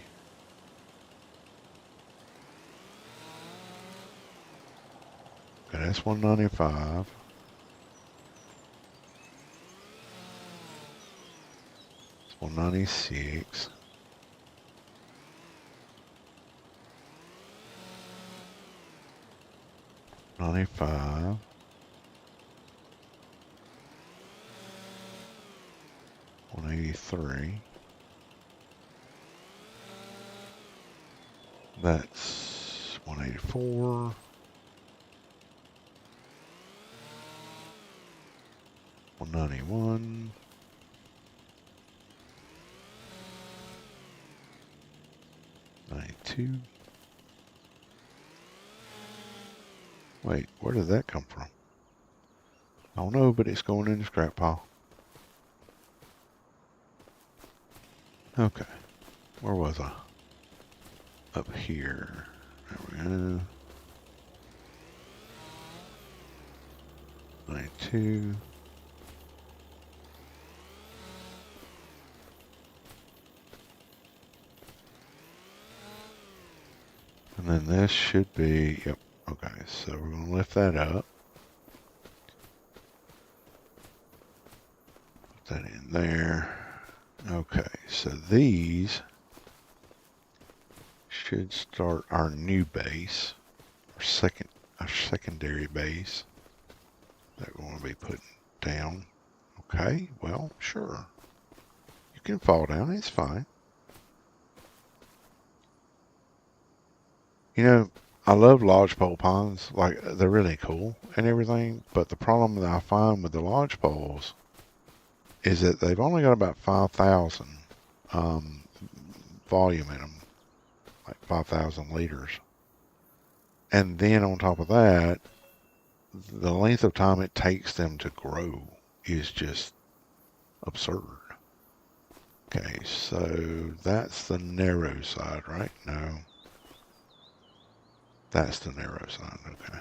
Okay, that's 195. It's 196. $95. 183. That's 184. 191. 92. Wait, where did that come from? I don't know, but it's going in the scrap pile. Okay, where was I? Up here. There we go. 92. And then this should be, yep, okay, so we're going to lift that up. Put that in there. Okay, so these should start our new base, our secondary base that we're going to be putting down. Okay, well, sure. You can fall down, it's fine. You know, I love lodgepole ponds, like they're really cool and everything, but the problem that I find with the lodgepoles is that they've only got about 5,000 volume in them, like 5,000 liters. And then on top of that, the length of time it takes them to grow is just absurd. Okay, so that's the narrow side, right? No. That's the narrow side, okay.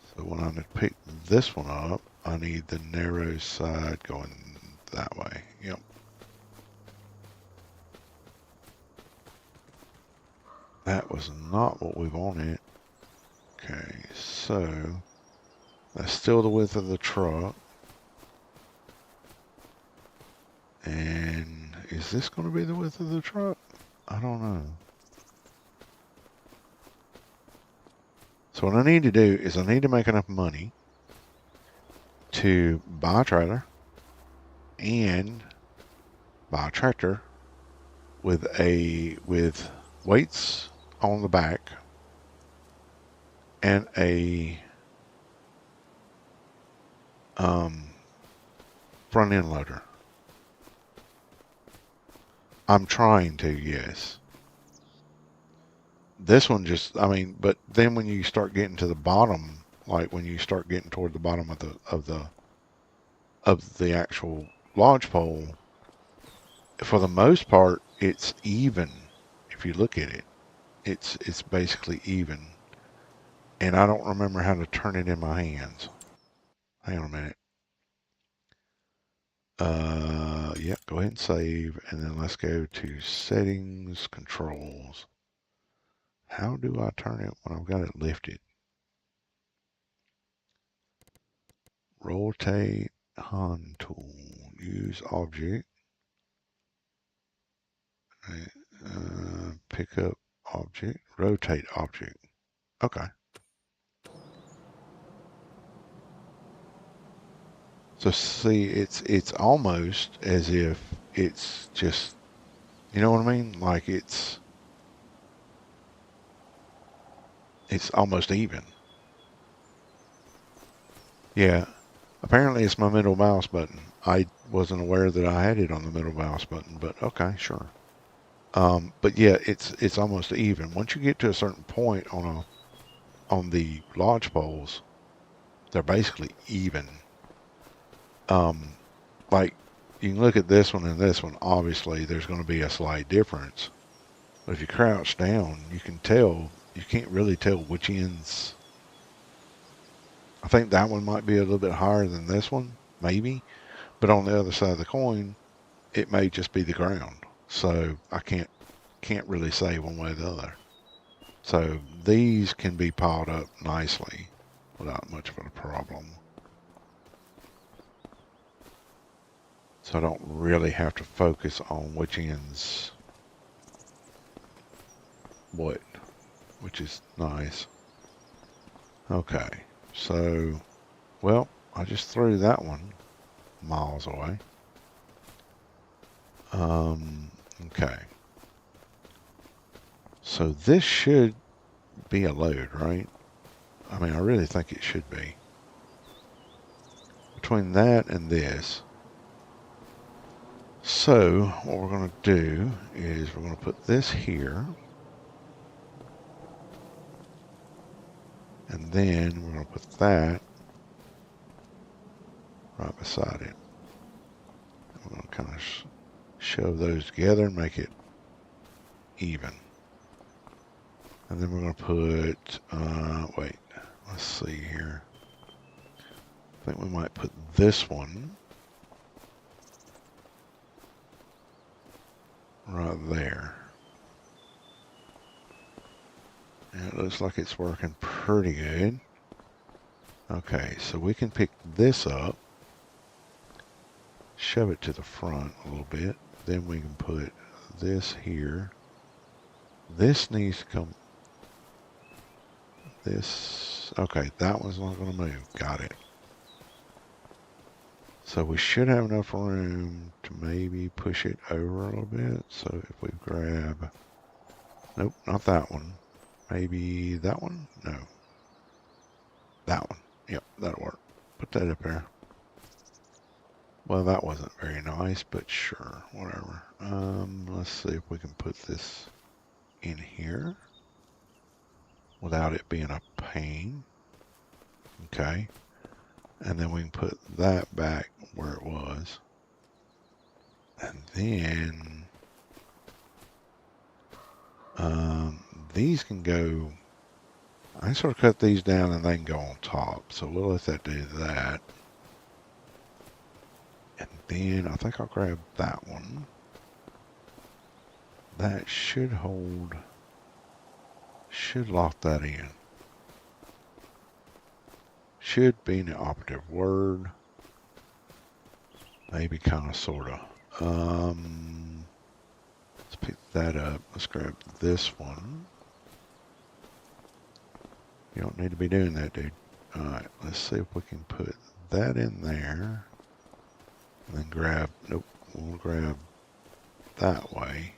So when I pick this one up, I need the narrow side going that way. Yep. That was not what we wanted. Okay, so that's still the width of the truck. And is this going to be the width of the truck? I don't know. So what I need to do is I need to make enough money to buy a trailer and buy a tractor with weights on the back and a front end loader. I'm trying to, yes. This one just, I mean, but then when you start getting to the bottom, like when you start getting toward the bottom of the actual lodge pole, for the most part, it's even. If you look at it, it's basically even. And I don't remember how to turn it in my hands. Hang on a minute. Yeah, go ahead and save, and then let's go to settings, controls. How do I turn it when I've got it lifted? Rotate hand tool. Use object. Pick up object. Rotate object. Okay. So see, it's almost as if it's just, you know what I mean? Like it's almost even. Yeah. Apparently it's my middle mouse button. I wasn't aware that I had it on the middle mouse button, but okay, sure. But yeah, it's almost even. Once you get to a certain point on the lodge poles, they're basically even. Like you can look at this one and this one. Obviously, there's going to be a slight difference. But if you crouch down, you can tell. You can't really tell which ends. I think that one might be a little bit higher than this one, maybe. But on the other side of the coin, it may just be the ground. So I can't really say one way or the other. So these can be piled up nicely without much of a problem. So I don't really have to focus on which ends what, which is nice. Okay, so, well, I just threw that one miles away. Okay. So this should be a load, right? I mean, I really think it should be. Between that and this. So what we're going to do is we're going to put this here. And then we're going to put that right beside it. We're going to kind of shove those together and make it even. And then we're going to put, wait, let's see here. I think we might put this one right there. And it looks like it's working pretty good. Okay, so we can pick this up, shove it to the front a little bit. Then we can put this here. This needs to come. This, okay, that one's not going to move. Got it. So we should have enough room to maybe push it over a little bit. So if we grab, nope, not that one. Maybe that one? No. That one. Yep, that'll work. Put that up there. Well, that wasn't very nice, but sure, whatever. Let's see if we can put this in here without it being a pain. Okay. And then we can put that back where it was. And then these can go, I can sort of cut these down and they can go on top. So we'll let that do that. And then I think I'll grab that one. That should hold, should lock that in. Should be an operative word. Maybe kind of, sort of. Let's pick that up. Let's grab this one. You don't need to be doing that, dude. Alright, let's see if we can put that in there. And then grab, nope, we'll grab that way.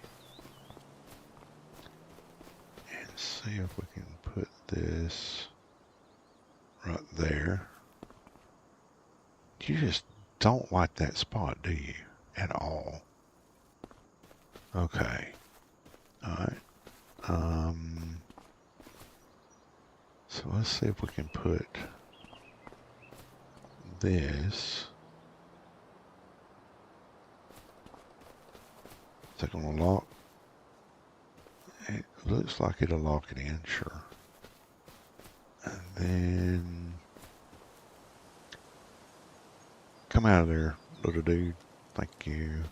And see if we can put this right there. You just don't like that spot, do you? At all. Okay. Alright. So let's see if we can put this. Is that gonna lock? It looks like it'll lock it in, sure. And then come out of there, little dude. Thank you.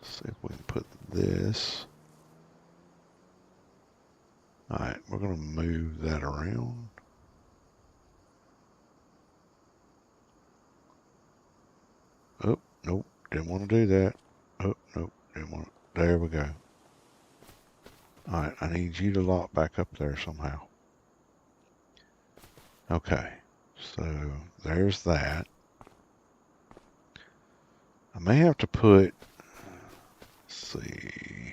Let's see if we can put this. Alright, we're gonna move that around. Oh, nope, didn't want to do that. Oh, nope, didn't want to. There we go. Alright, I need you to lock back up there somehow. Okay, so there's that. I may have to put, let's see.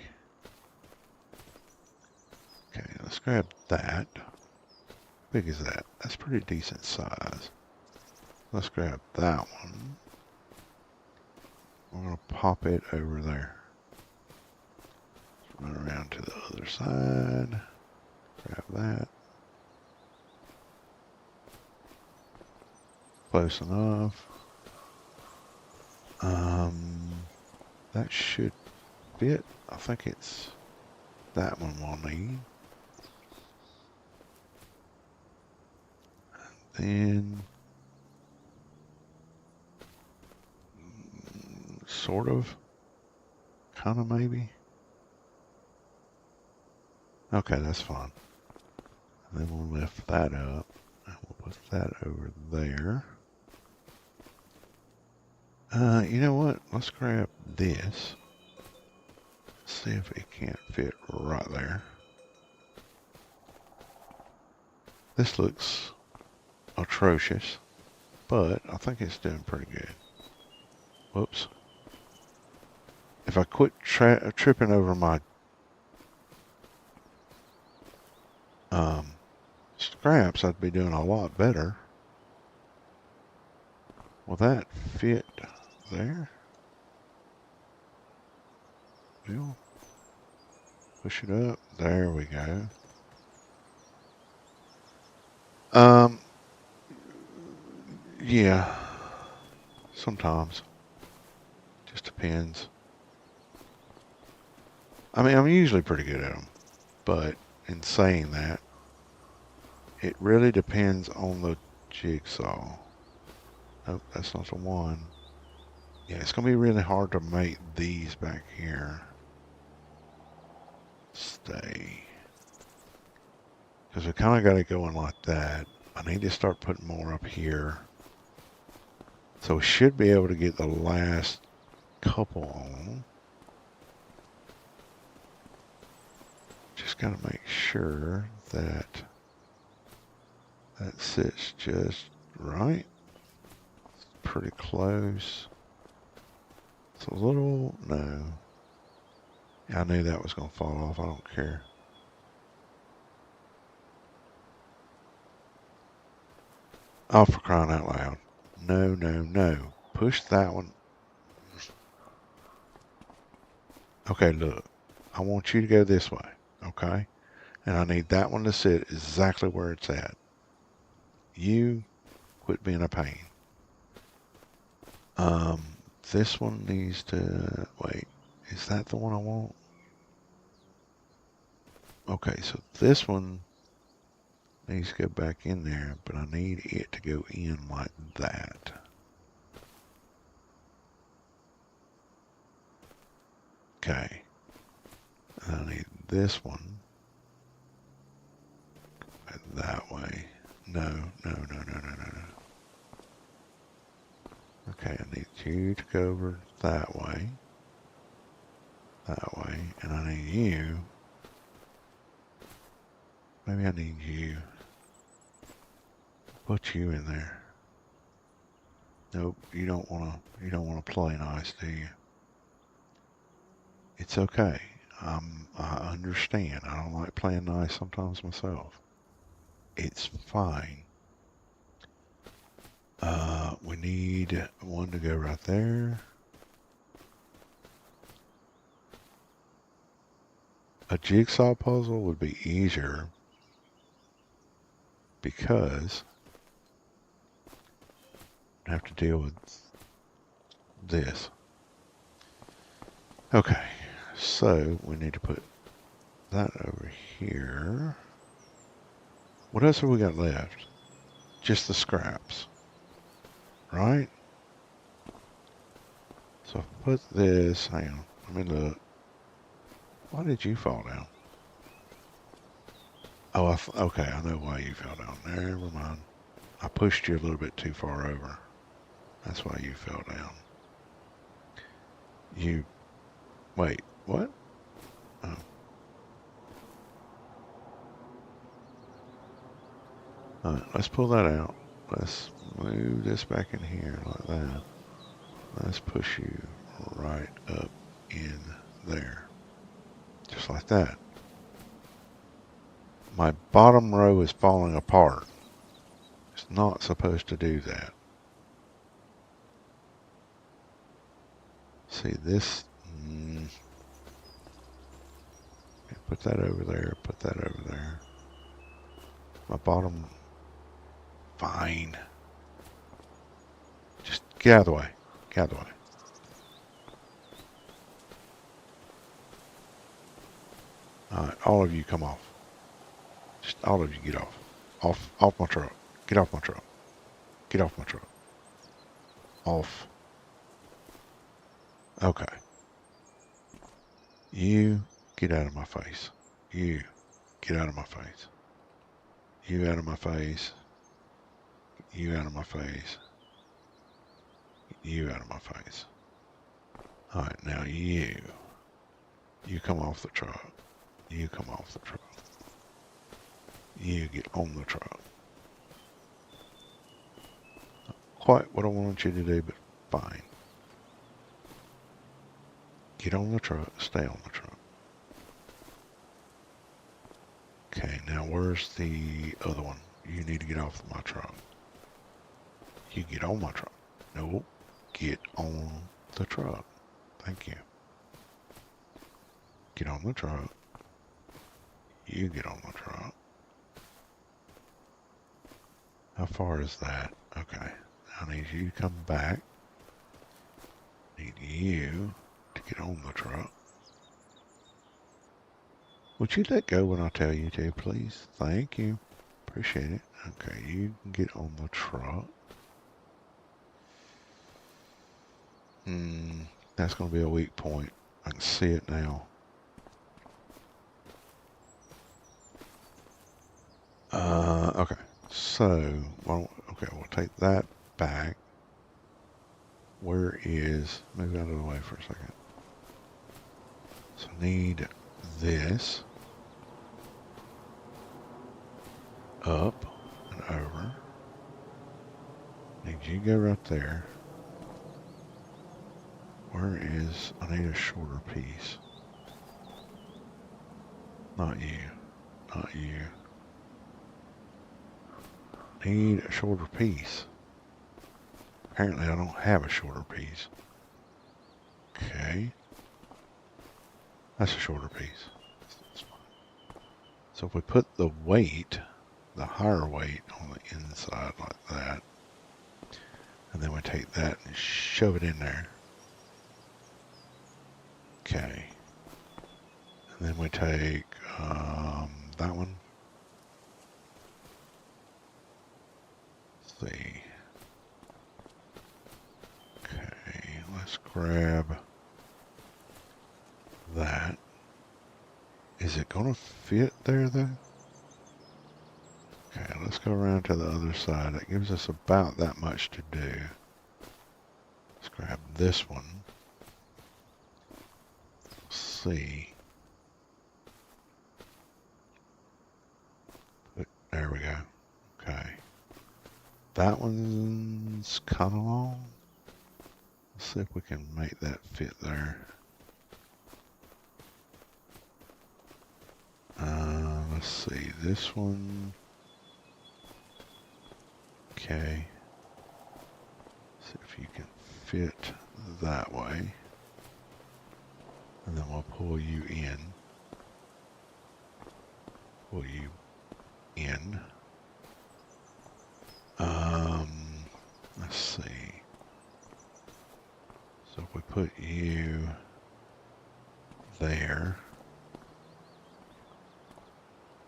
Okay, let's grab that. How big is that? That's pretty decent size. Let's grab that one. We're going to pop it over there. Run around to the other side. Grab that. Close enough. That should fit. I think it's that one we'll need. And then sort of, kind of maybe. Okay, that's fine. And then we'll lift that up and we'll put that over there. You know what? Let's grab this. See if it can't fit right there. This looks atrocious, but I think it's doing pretty good. Whoops. If I quit tripping over my scraps, I'd be doing a lot better. Will that fit there? We'll push it up. There we go. Yeah. Sometimes. Just depends. I mean, I'm usually pretty good at them. But in saying that, it really depends on the jigsaw. Nope, that's not the one. Yeah, it's going to be really hard to make these back here stay. Because we kind of got it going like that. I need to start putting more up here. So we should be able to get the last couple on. Just got to make sure that that sits just right. It's pretty close. It's a little, no. Yeah, I knew that was going to fall off. I don't care. Oh, for crying out loud. No, no, no. Push that one. Okay, look. I want you to go this way, okay? And I need that one to sit exactly where it's at. You quit being a pain. This one needs to, wait, is that the one I want? Okay, so this one needs to go back in there, but I need it to go in like that. Okay. And I need this one that way. No, no, no, no, no, no, no. Okay, I need you to go over that way, and I need you Maybe I need you. Put you in there. Nope, you don't wanna play nice, do you? It's okay. I understand. I don't like playing nice sometimes myself. It's fine. We need one to go right there. A jigsaw puzzle would be easier because I have to deal with this. Okay, so we need to put that over here. What else have we got left? Just the scraps, right? So put this, hang on, let me look. Why did you fall down? Oh, okay, I know why you fell down. Never mind. I pushed you a little bit too far over. That's why you fell down. You, wait, what? Oh. Alright, let's pull that out. Let's move this back in here like that. Let's push you right up in there. Just like that. My bottom row is falling apart. It's not supposed to do that. See this? Put that over there, put that over there. My bottom, fine. Just get out of the way. Get out of the way. Alright, all of you come off. Just all of you get off. Off my truck. Get off my truck. Get off my truck. Off. Okay. You get out of my face. You get out of my face. You out of my face. You out of my face. You out of my face. Alright, now you. You come off the truck. You come off the truck. You get on the truck. Not quite what I wanted you to do, but fine. Get on the truck. Stay on the truck. Okay, now where's the other one? You need to get off my truck. You get on my truck. No, get on the truck. Thank you. Get on the truck. You get on the truck. How far is that? Okay. I need you to come back. Need you to get on the truck. Would you let go when I tell you to, please? Thank you. Appreciate it. Okay, you can get on the truck. That's going to be a weak point. I can see it now. Okay. So, okay, we'll take that back. Where is, move out of the way for a second. So need this up and over. Need you to go right there. Where is, I need a shorter piece. Not you. Not you. Need a shorter piece. Apparently I don't have a shorter piece. Okay. That's a shorter piece. That's fine. So if we put the weight, the higher weight on the inside like that, and then we take that and shove it in there. Okay. And then we take that one. Let's see. Okay, let's grab that. Is it going to fit there though? Okay, let's go around to the other side. That gives us about that much to do. Let's grab this one. Let's see. There we go. Okay. That one's kind of long. Let's see if we can make that fit there. Let's see. This one. Okay. See if you can fit that way. And then we'll pull you in. Pull you in. Let's see. So if we put you there.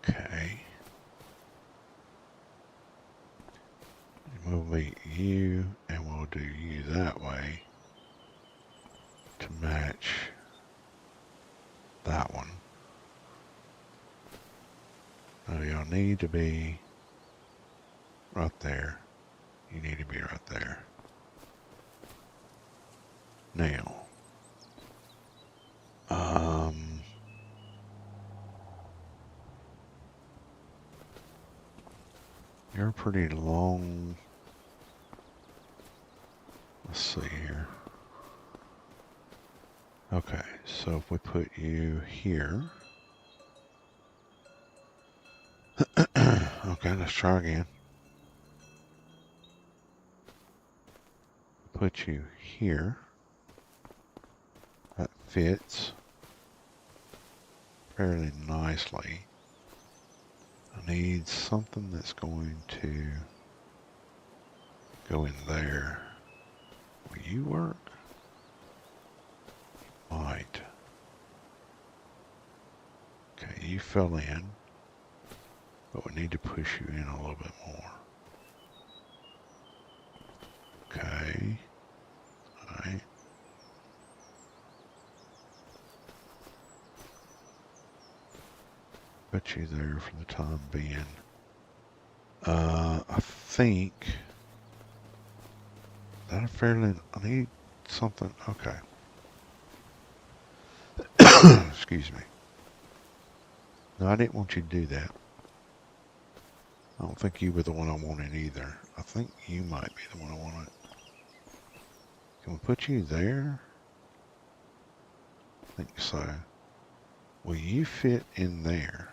Okay. We'll meet you and we'll do you that way to match that one. Now you'll need to be right there. You need to be right there. Now, you're pretty long. Let's see here. Okay, so if we put you here. Okay, let's try again. Put you here. That fits fairly nicely. I need something that's going to go in there. Will you work? Might. Okay, you fell in, but we need to push you in a little bit more. Okay. Alright. Put you there for the time being. I think that a fairly, I need something, okay. Excuse me. No, I didn't want you to do that. I don't think you were the one I wanted either. I think you might be the one I wanted. Can we put you there? I think so. Will you fit in there?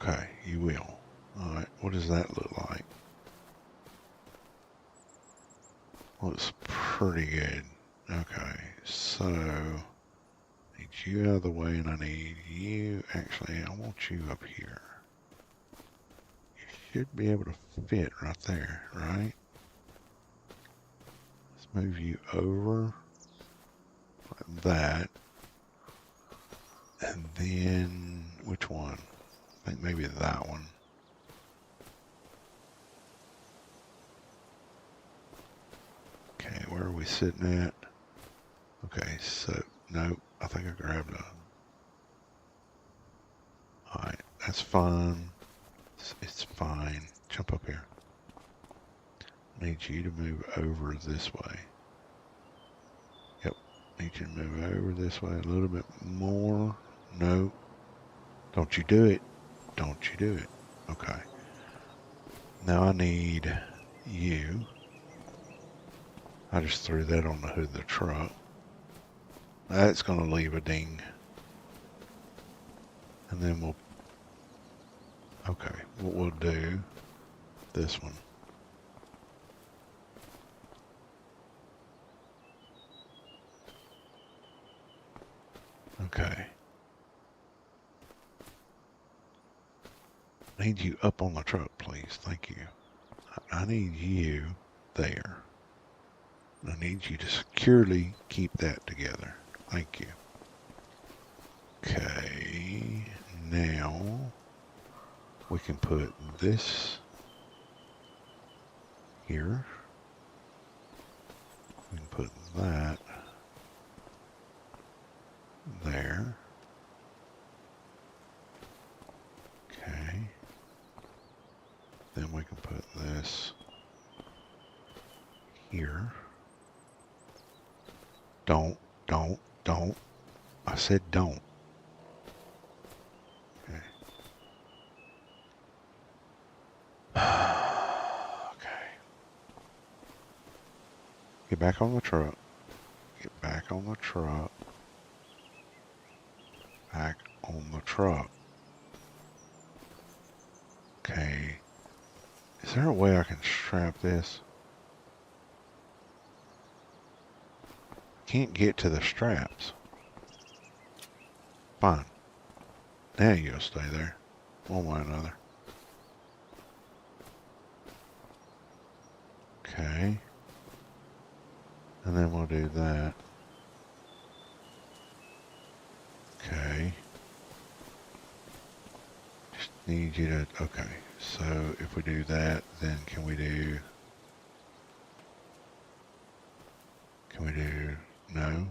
Okay, you will. Alright, what does that look like? Looks pretty good. Okay, so need you out of the way and I need you, actually I want you up here. You should be able to fit right there, right? Let's move you over like that. And then, which one? I think maybe that one. Okay, where are we sitting at? Okay, so, nope, I think I grabbed a... Alright, that's fine. It's fine. Jump up here. I need you to move over this way. Yep, need you to move over this way a little bit more. No, don't you do it. Don't you do it. Okay. Now I need you. I just threw that on the hood of the truck. That's going to leave a ding. And then we'll... Okay, what we'll do... This one. Okay. I need you up on the truck, please. Thank you. I need you there. I need you to securely keep that together. Thank you. Okay, now we can put this here. We can put that there. Okay. Then we can put this here. Don't. I said don't. Get back on the truck. Get back on the truck. Back on the truck. Okay. Is there a way I can strap this? Can't get to the straps. Fine. Now you'll stay there. One way or another. Okay. And then we'll do that. Okay. Just need you to, okay. So if we do that, then can we do, no?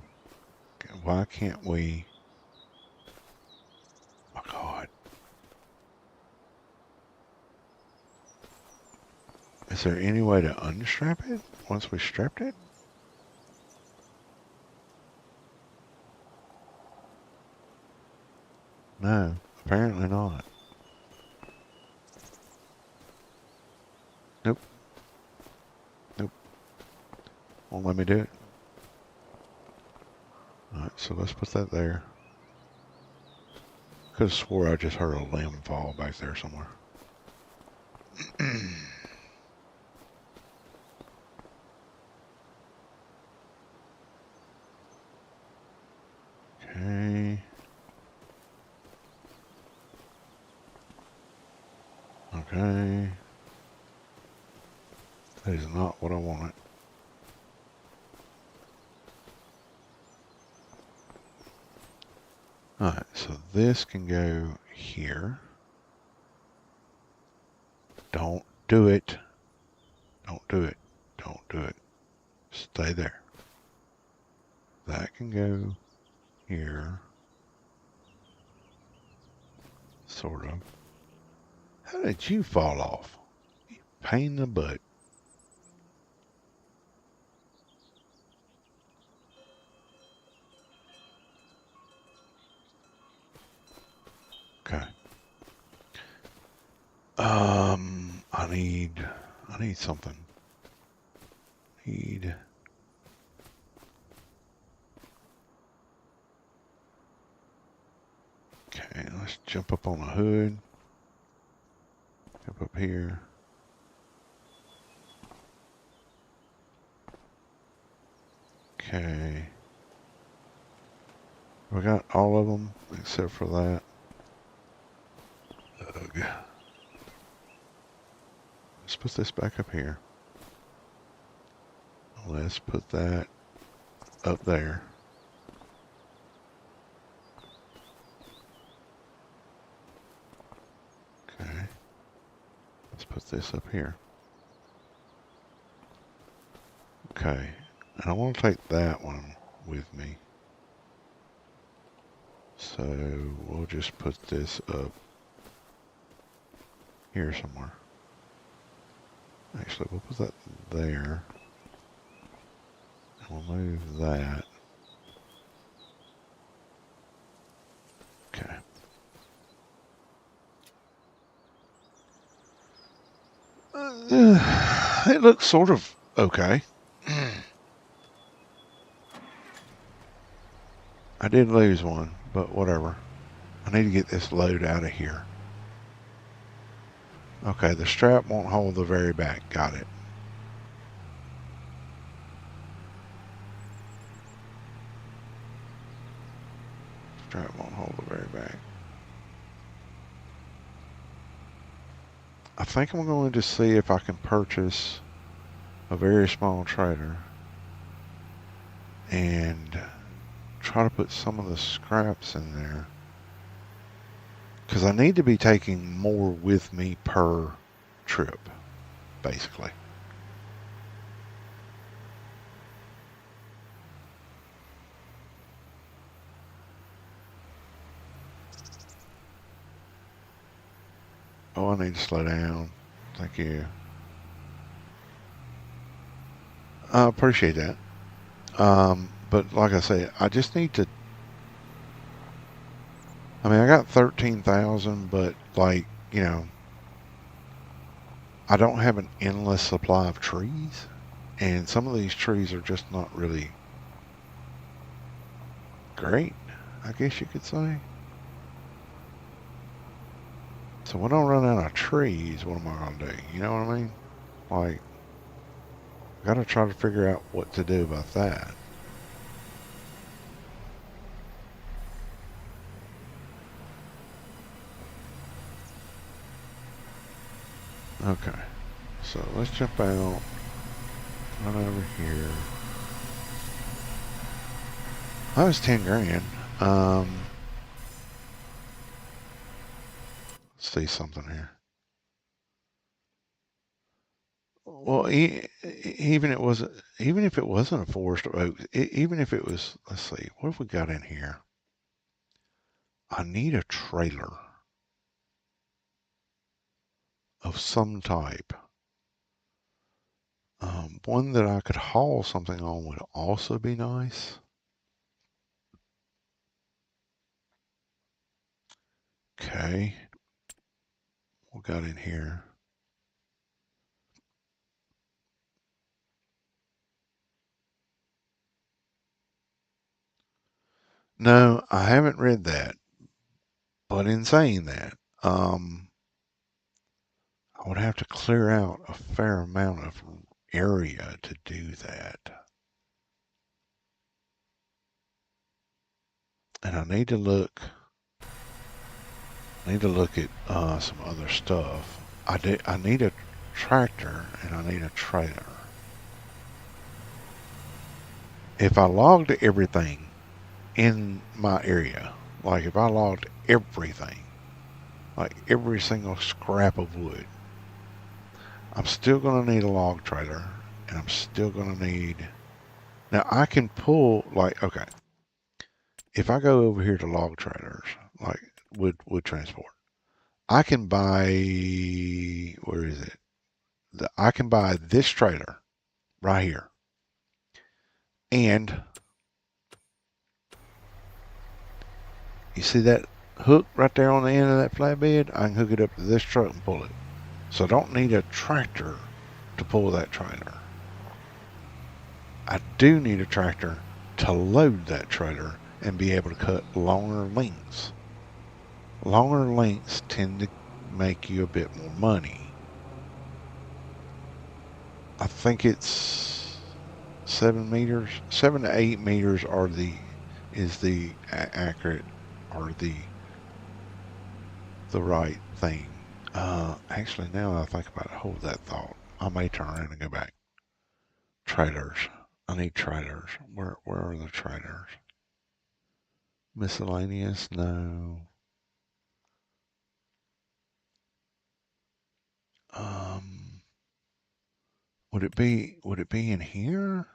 Why can't we, oh my God. Is there any way to unstrap it once we strapped it? No, apparently not. Nope. Nope. Won't let me do it. Alright, so let's put that there. Could have swore I just heard a limb fall back there somewhere. Okay. Okay. That is not what I wanted. Alright, so this can go here. Don't do it. Don't do it. Don't do it. Stay there. That can go here. Sort of. How did you fall off? You pain in the butt. Okay. I need something. Okay, let's jump up on the hood. Jump up here. Okay. We got all of them except for that. Ugh. Let's put this back up here. Let's put that up there. Okay. Let's put this up here. Okay. And I want to take that one with me. So we'll just put this up here somewhere. Actually, we'll put that there. And we'll move that. Okay. It looks sort of okay. I did lose one, but whatever. I need to get this load out of here. Okay, the strap won't hold the very back. Got it. Strap won't hold the very back. I think I'm going to see if I can purchase a very small trailer and try to put some of the scraps in there. Because I need to be taking more with me per trip, basically. Oh, I need to slow down. Thank you. I appreciate that. But like I say, I just need to, I mean, I got 13,000, but like, you know, I don't have an endless supply of trees. And some of these trees are just not really great, I guess you could say. So when I run out of trees, what am I going to do? You know what I mean? Like, I got to try to figure out what to do about that. Okay, so let's jump out, run over here. That was 10 grand. Let's see something here. Well, even if it wasn't a forest of oaks, even if it was, let's see, what have we got in here? I need a trailer of some type. One that I could haul something on would also be nice. Okay, what got in here? No, I haven't read that. But in saying that, I would have to clear out a fair amount of area to do that. And I need to look at some other stuff. I need a tractor and I need a trailer. If I logged everything in my area, like if I logged everything, like every single scrap of wood, I'm still going to need a log trailer and I'm still going to need. Now I can pull, like, okay, if I go over here to log trailers, like wood transport, I can buy, where is it? I can buy this trailer right here. And you see that hook right there on the end of that flatbed? I can hook it up to this truck and pull it. So I don't need a tractor to pull that trailer. I do need a tractor to load that trailer and be able to cut longer lengths. Longer lengths tend to make you a bit more money. I think it's 7 meters, 7 to 8 meters is the accurate or the right thing. Actually, now that I think about it, hold that thought. I may turn around and go back. Trailers. I need trailers. Where are the trailers? Miscellaneous? No. Um, would it be in here?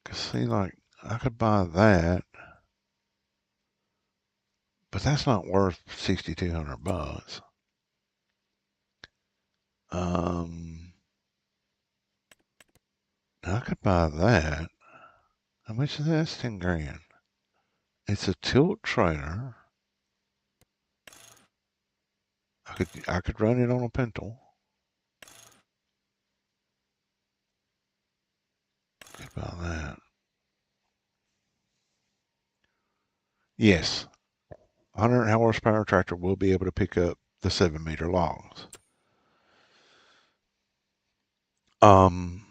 'Cause see, like, I could buy that, but that's not worth $6,200. Um, I could buy that. How much is that? That's 10 grand. It's a tilt trailer. I could run it on a pintle. Could buy that. Yes, 100 horsepower tractor will be able to pick up the 7 meter logs. Um,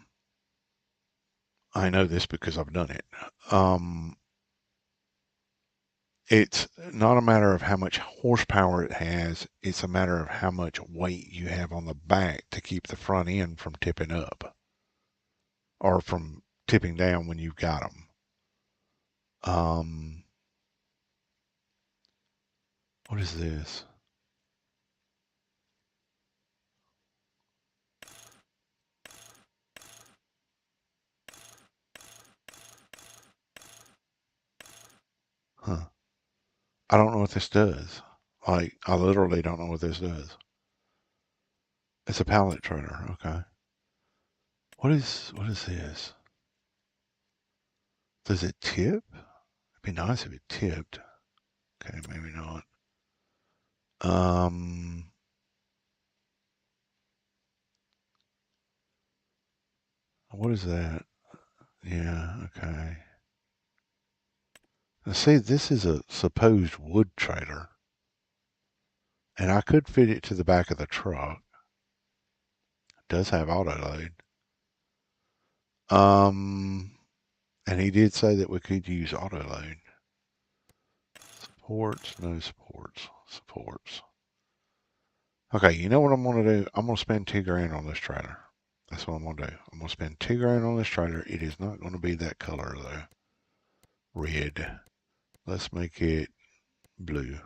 I know this because I've done it. It's not a matter of how much horsepower it has, it's a matter of how much weight you have on the back to keep the front end from tipping up or from tipping down when you've got them. What is this? Huh. I don't know what this does. Like, I literally don't know what this does. It's a pallet trailer. Okay. What is this? Does it tip? It'd be nice if it tipped. Okay, maybe not. Um, What is that? Yeah, okay. Now see, this is a supposed wood trailer. And I could fit it to the back of the truck. It does have auto load. And he did say that we could use auto load. Supports, no supports, supports. Okay, you know what I'm gonna do? I'm gonna spend $2 grand on this trailer. That's what I'm gonna do. I'm gonna spend $2 grand on this trailer. It is not gonna be that color though. Red. Let's make it blue.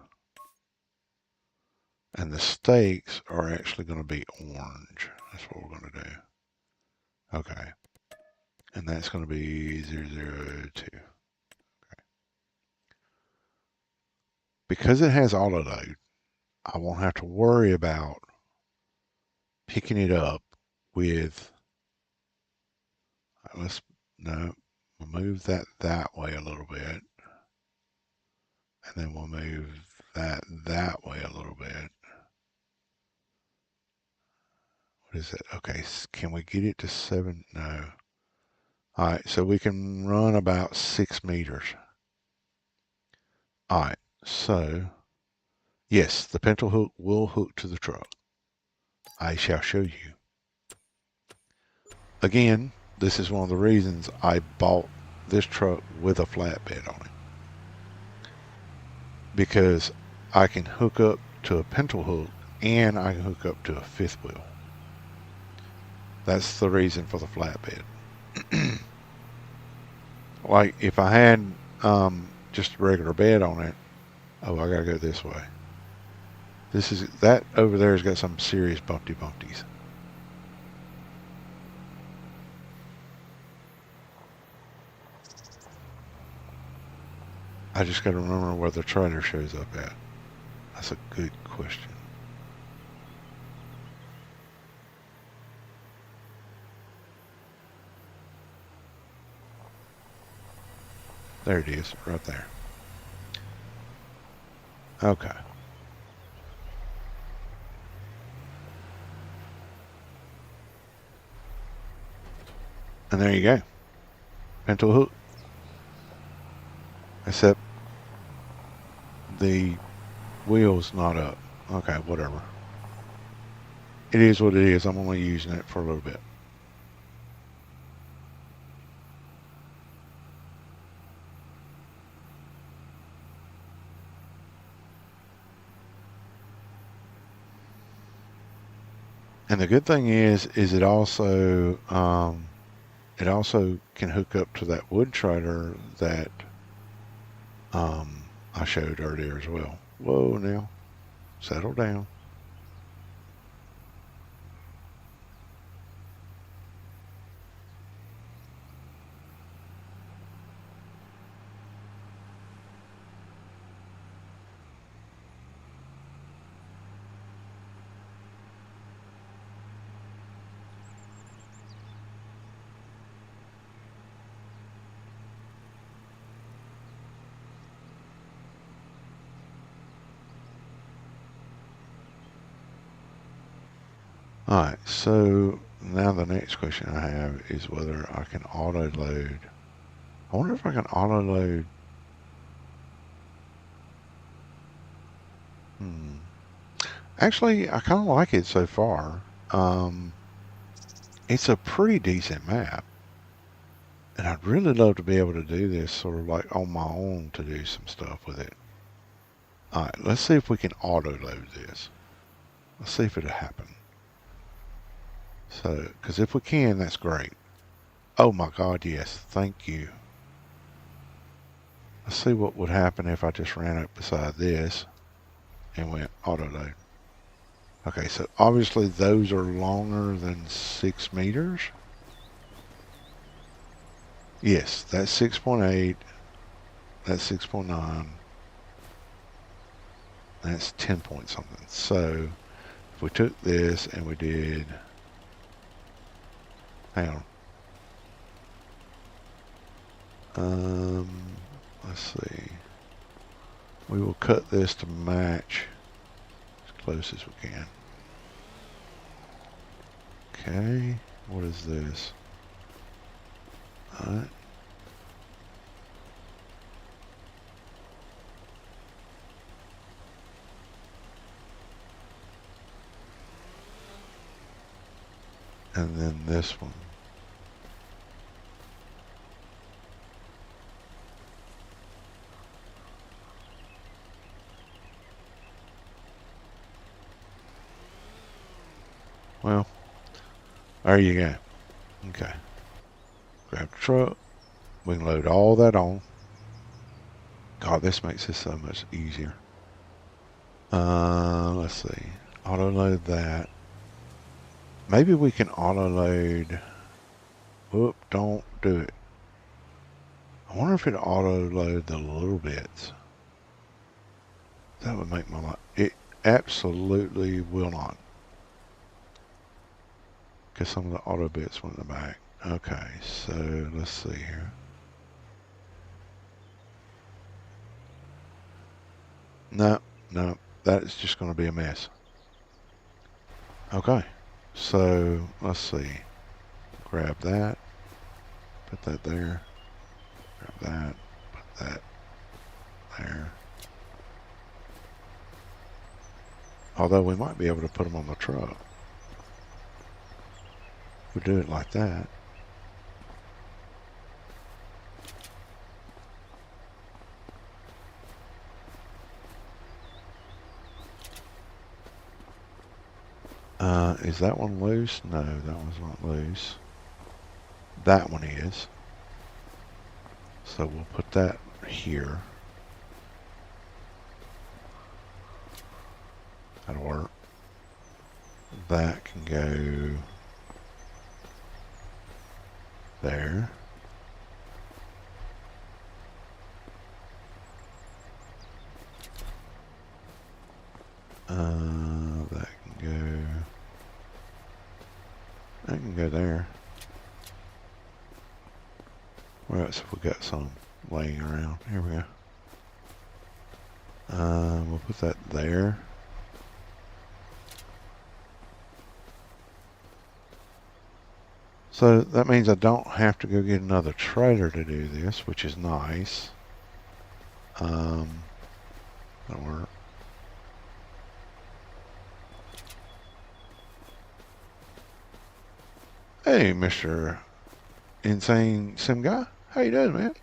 And the stakes are actually gonna be orange. That's what we're gonna do. Okay. And that's gonna be 002. Because it has auto load, I won't have to worry about picking it up with, let's, no, we'll move that way a little bit. And then we'll move that way a little bit. What is it? Okay, can we get it to 7? No. All right, so we can run about 6 meters. All right, so yes, the pintle hook will hook to the truck. I shall show you. Again, this is one of the reasons I bought this truck with a flatbed on it. Because I can hook up to a pintle hook and I can hook up to a fifth wheel. That's the reason for the flatbed. Like if I had just a regular bed on it, oh, I gotta go this way. That over there has got some serious bumpties. I just gotta remember where the trailer shows up at. That's a good question. There it is, right there. Okay. And there you go. Pintle hook. Except the wheel's not up. Okay, whatever. It is what it is. I'm only using it for a little bit. And the good thing is it also can hook up to that wood trailer that I showed earlier as well. Whoa, now, settle down. Alright, so now the next question I have is whether I can auto load. I wonder if I can auto load. Actually, I kind of like it so far. It's a pretty decent map. And I'd really love to be able to do this sort of like on my own to do some stuff with it. Alright, let's see if we can auto load this. Let's see if it'll happen. So, because if we can, that's great. Oh my God, yes. Thank you. Let's see what would happen if I just ran up beside this and went auto load. Okay, so obviously those are longer than 6 meters. Yes, that's 6.8. That's 6.9. That's 10 point something. So if we took this and we did, hang on. Let's see. We will cut this to match as close as we can. Okay, what is this? Alright. And then this one. Well, there you go. Okay. Grab the truck. We can load all that on. God, this makes this so much easier. Let's see. Auto load that. Maybe we can auto load. Whoop, don't do it. I wonder if it auto load the little bits. That would make my life. It absolutely will not. Because some of the auto bits went in the back. Okay, so let's see here. No, no, that is just going to be a mess. Okay, so let's see. Grab that. Put that there. Grab that. Put that there. Although we might be able to put them on the truck. We do it like that. Is that one loose? No, that one's not loose. That one is. So we'll put that here. That'll work. That can go there. That can go. That can go there. Where else have we got some laying around? Here we go. We'll put that there. So that means I don't have to go get another trailer to do this, which is nice. That'll work. Hey, Mr. Insane Sim Guy. How you doing, man?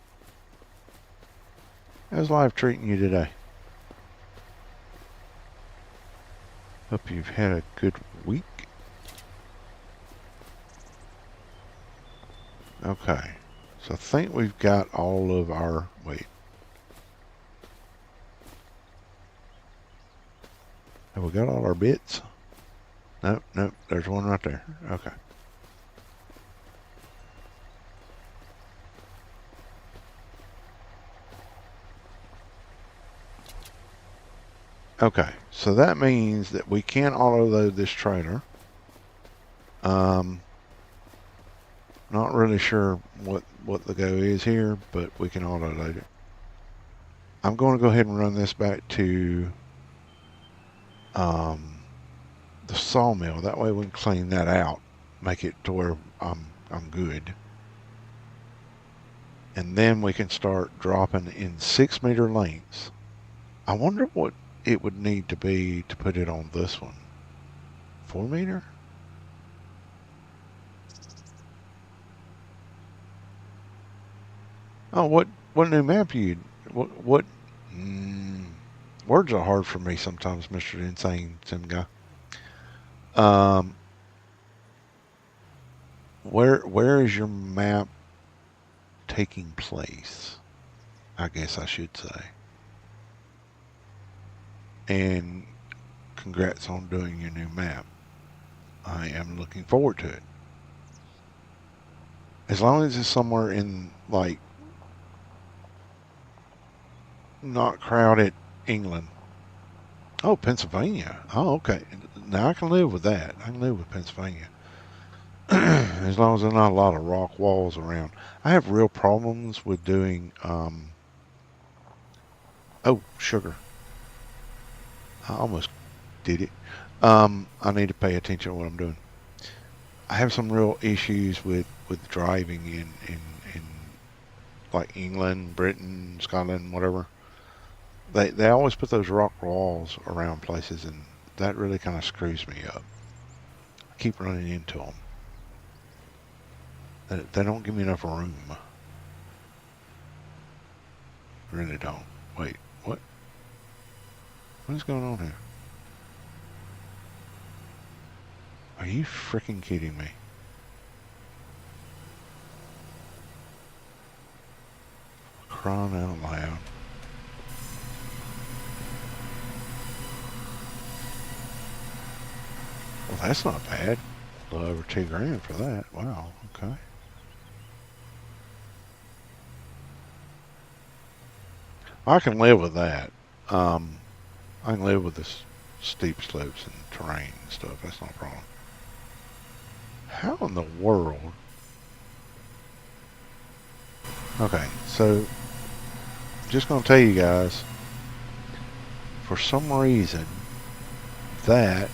How's life treating you today? Hope you've had a good week. Okay. So I think we've got all of our... Wait. Have we got all our bits? Nope, nope. There's one right there. Okay. Okay, so that means that we can auto load this trailer. Not really sure what the go is here, but we can auto load it. I'm going to go ahead and run this back to the sawmill. That way we can clean that out, make it to where I'm good. And then we can start dropping in 6-meter lengths. I wonder what it would need to be to put it on this one. 4 meter? Oh, what new map you? What? Words are hard for me sometimes, Mr. Insane Sim Guy. Where is your map taking place? I guess I should say. And congrats on doing your new map. I am looking forward to it. As long as it's somewhere in, like, not crowded England. Oh, Pennsylvania. Oh, okay. Now I can live with that. I can live with Pennsylvania. As long as there's not a lot of rock walls around. I have real problems with doing, oh, sugar. I almost did it. I need to pay attention to what I'm doing. I have some real issues with driving in like England, Britain, Scotland, whatever, they always put those rock walls around places, and that really kind of screws me up. I keep running into them. They don't give me enough room. Really don't. Wait, what? What is going on here? Are you freaking kidding me? Crying out loud. Well, that's not bad. A little over $2,000 for that. Wow, okay. I can live with that. I can live with the steep slopes and terrain and stuff. That's not a problem. How in the world? Okay, so just going to tell you guys, for some reason, that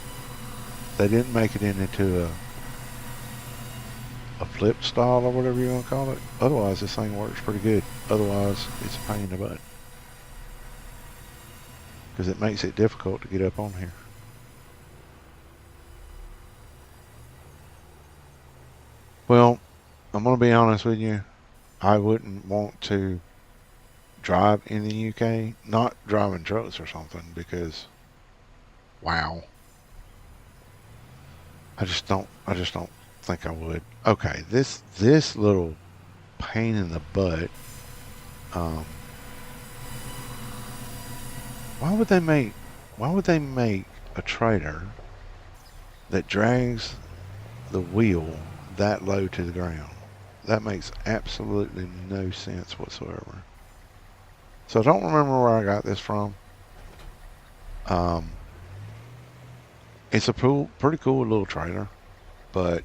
they didn't make it into a flip style or whatever you want to call it. Otherwise, this thing works pretty good. Otherwise, it's a pain in the butt. Because it makes it difficult to get up on here. Well, I'm going to be honest with you. I wouldn't want to drive in the UK, not driving trucks or something, because wow. I just don't think I would. Okay, this little pain in the butt. Um, why would they make a trailer that drags the wheel that low to the ground? That makes absolutely no sense whatsoever. So I don't remember where I got this from. Um, it's a pretty cool little trailer, but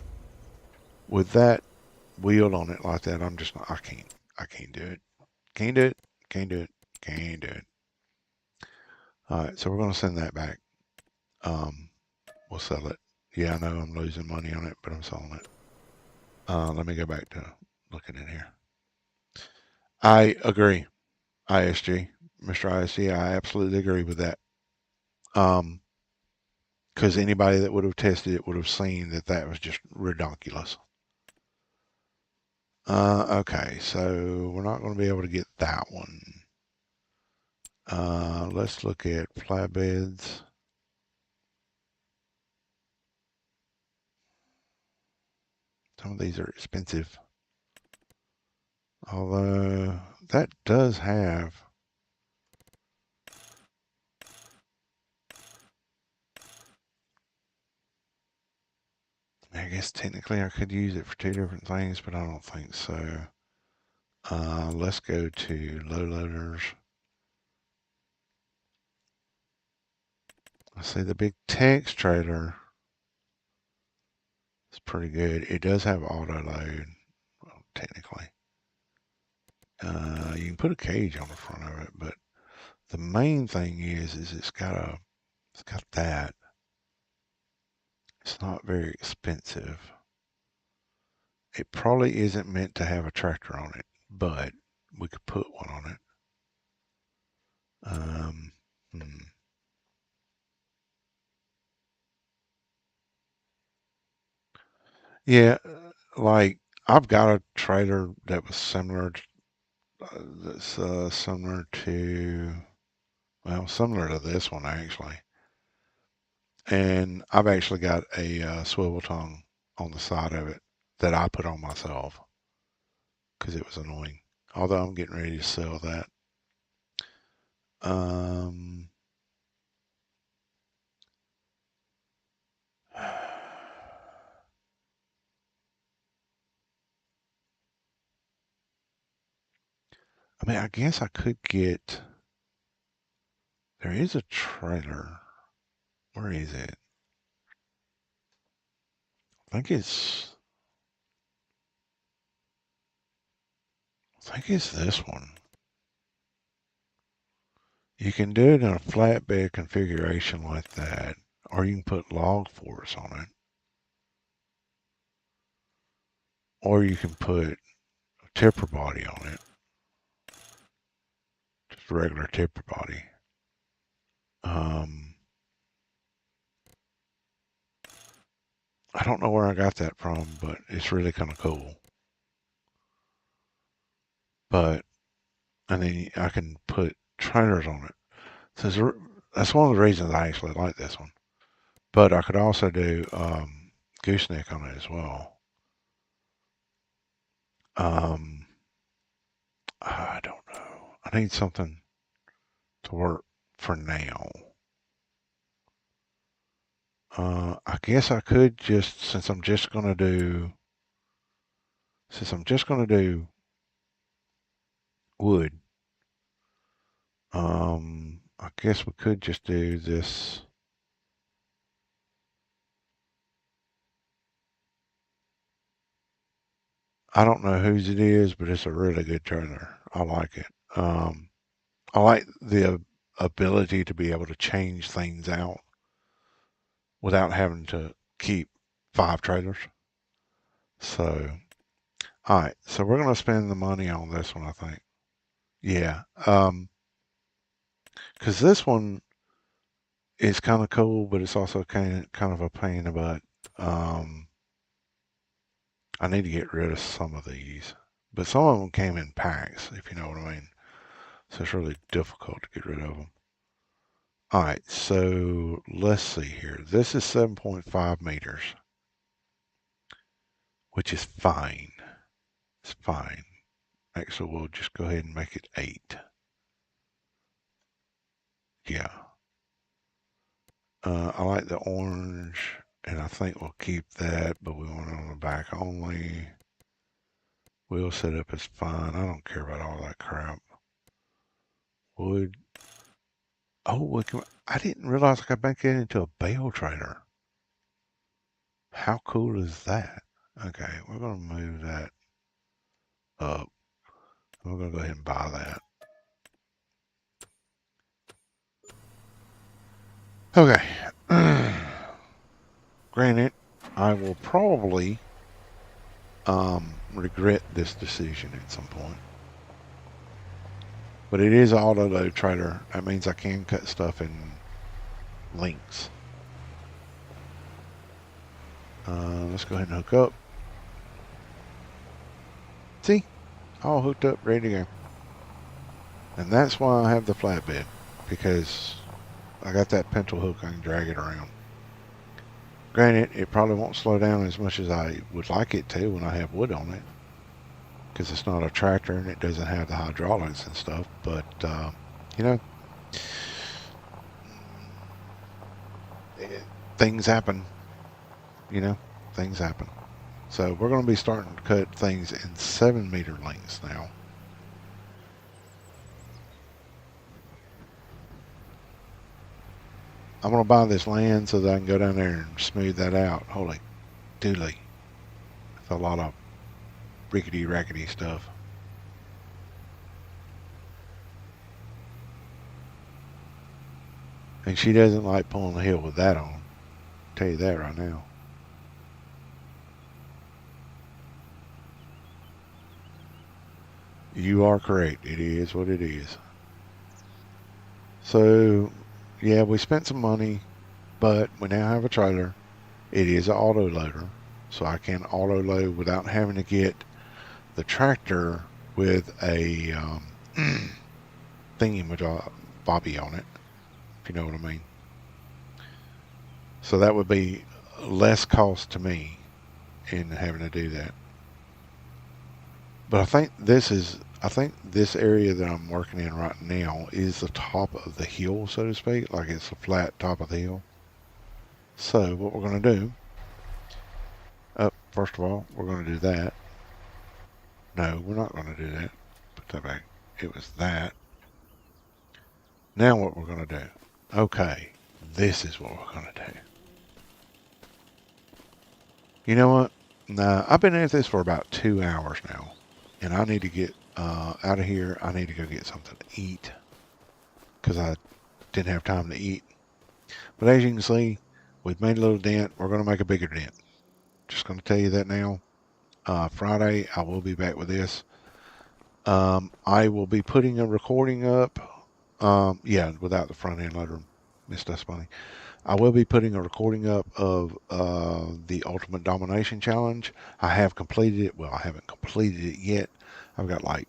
with that wheel on it like that, I'm just not, I can't do it. Can't do it. Can't do it. Can't do it. All right, so we're going to send that back. Um, we'll sell it. Yeah, I know I'm losing money on it, but I'm selling it. Let me go back to looking in here. I agree, ISG, Mr. ISG. I absolutely agree with that. Because anybody that would have tested it would have seen that that was just ridiculous. Okay, so we're not going to be able to get that one. Let's look at flatbeds. Some of these are expensive. Although that does have, I guess technically I could use it for two different things, but I don't think so. Let's go to low loaders. I see the big Tex trailer. It's pretty good. It does have auto load, well, technically. You can put a cage on the front of it, but the main thing is it's got that. It's not very expensive. It probably isn't meant to have a tractor on it, but we could put one on it. Um, hmm. Yeah, like I've got a trailer that was similar to, that's similar to, well, similar to this one actually. And I've actually got a swivel tongue on the side of it that I put on myself because it was annoying. Although I'm getting ready to sell that. Um, I mean, I guess I could get. There is a trailer. Where is it? I think it's. I think it's this one. You can do it in a flatbed configuration like that, or you can put log force on it, or you can put a tipper body on it. the regular tipper body. I don't know where I got that from, but it's really kind of cool. But, and then I can put trailers on it. So that's one of the reasons I actually like this one. But I could also do gooseneck on it as well. I don't know. I need something to work for now. I guess I could just, since I'm just gonna do wood, I guess we could just do this. I don't know whose it is, but it's a really good trailer. I like it. I like the ability to be able to change things out without having to keep 5 trailers. So, all right. So we're going to spend the money on this one, I think. Yeah. Because this one is kind of cool, but it's also kind of a pain in the butt. I need to get rid of some of these, but some of them came in packs, if you know what I mean. So it's really difficult to get rid of them. All right, so let's see here. This is 7.5 meters, which is fine. It's fine. Actually, we'll just go ahead and make it 8. Yeah. I like the orange, and I think we'll keep that, but we want it on the back only. Wheel setup is fine. I don't care about all that crap. Wood. Oh, I didn't realize I could make it into a bale trailer. How cool is that? Okay, we're going to move that up. We're going to go ahead and buy that. Okay. Granted, I will probably regret this decision at some point. But it is an auto load trailer. That means I can cut stuff in lengths. Let's go ahead and hook up. See? All hooked up, ready to go. And that's why I have the flatbed, because I got that pintle hook. I can drag it around. Granted, it probably won't slow down as much as I would like it to when I have wood on it, because it's not a tractor and it doesn't have the hydraulics and stuff. But, you know, things happen. You know, things happen. So we're going to be starting to cut things in 7-meter lengths now. I'm going to buy this land so that I can go down there and smooth that out. Holy doodly. That's a lot of rickety rackety stuff. And she doesn't like pulling the hill with that on. I'll tell you that right now. You are correct. It is what it is. So, yeah, we spent some money, but we now have a trailer. It is an auto loader, so I can auto load without having to get the tractor with a thingy-bobby on it, if you know what I mean. So that would be less cost to me in having to do that. But I think this area that I'm working in right now is the top of the hill, so to speak, like it's the flat top of the hill. So what we're going to do, first of all, we're going to do that. No, we're not going to do that. Put that back. It was that. Now what we're going to do. Okay, this is what we're going to do. You know what? Nah, I've been at this for about 2 hours now, and I need to get out of here. I need to go get something to eat because I didn't have time to eat. But as you can see, we've made a little dent. We're going to make a bigger dent. Just going to tell you that now. Friday, I will be back with this. I will be putting a recording up Yeah, without the front end loader. Miss Dust Bunny. I will be putting a recording up of the Ultimate Domination Challenge. I have completed it. Well, I haven't completed it yet. I've got like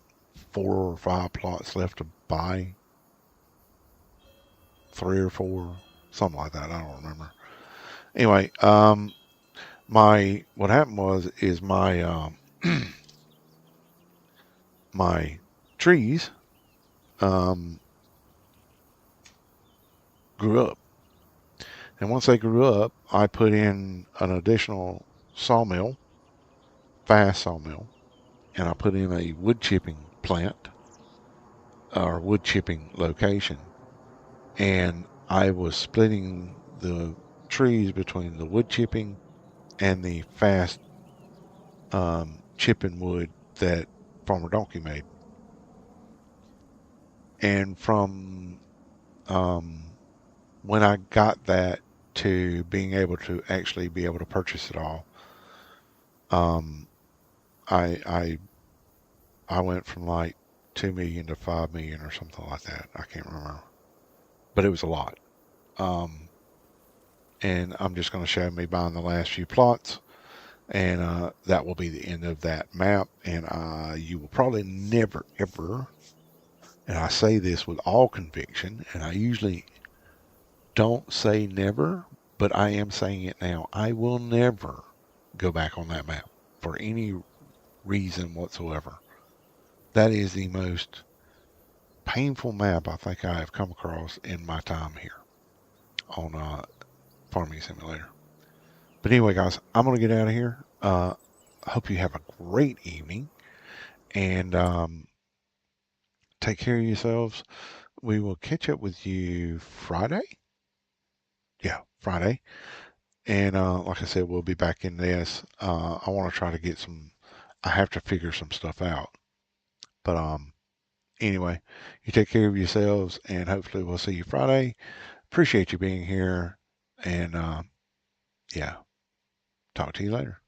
4 or 5 plots left to buy. 3 or 4, something like that. I don't remember. Anyway, my what happened was is my trees um, grew up, and once they grew up, I put in an additional sawmill, fast sawmill, and I put in a wood chipping plant or wood chipping location, and I was splitting the trees between the wood chipping and the fast chipping wood that Farmer Donkey made. And from um, when I got that to being able to actually be able to purchase it all, um, I I I went from like 2 million to 5 million or something like that. I can't remember, but it was a lot. Um, and I'm just going to show me buying the last few plots, and that will be the end of that map. And you will probably never ever, and I say this with all conviction, and I usually don't say never, but I am saying it now. I will never go back on that map for any reason whatsoever. That is the most painful map I think I have come across in my time here on Farming Simulator. But anyway, guys, I'm going to get out of here. Hope you have a great evening, and take care of yourselves. We will catch up with you Friday. Yeah, Friday. And like I said, we'll be back in this. I want to try to get some. I have to figure some stuff out. But anyway, you take care of yourselves, and hopefully we'll see you Friday. Appreciate you being here, and yeah, talk to you later.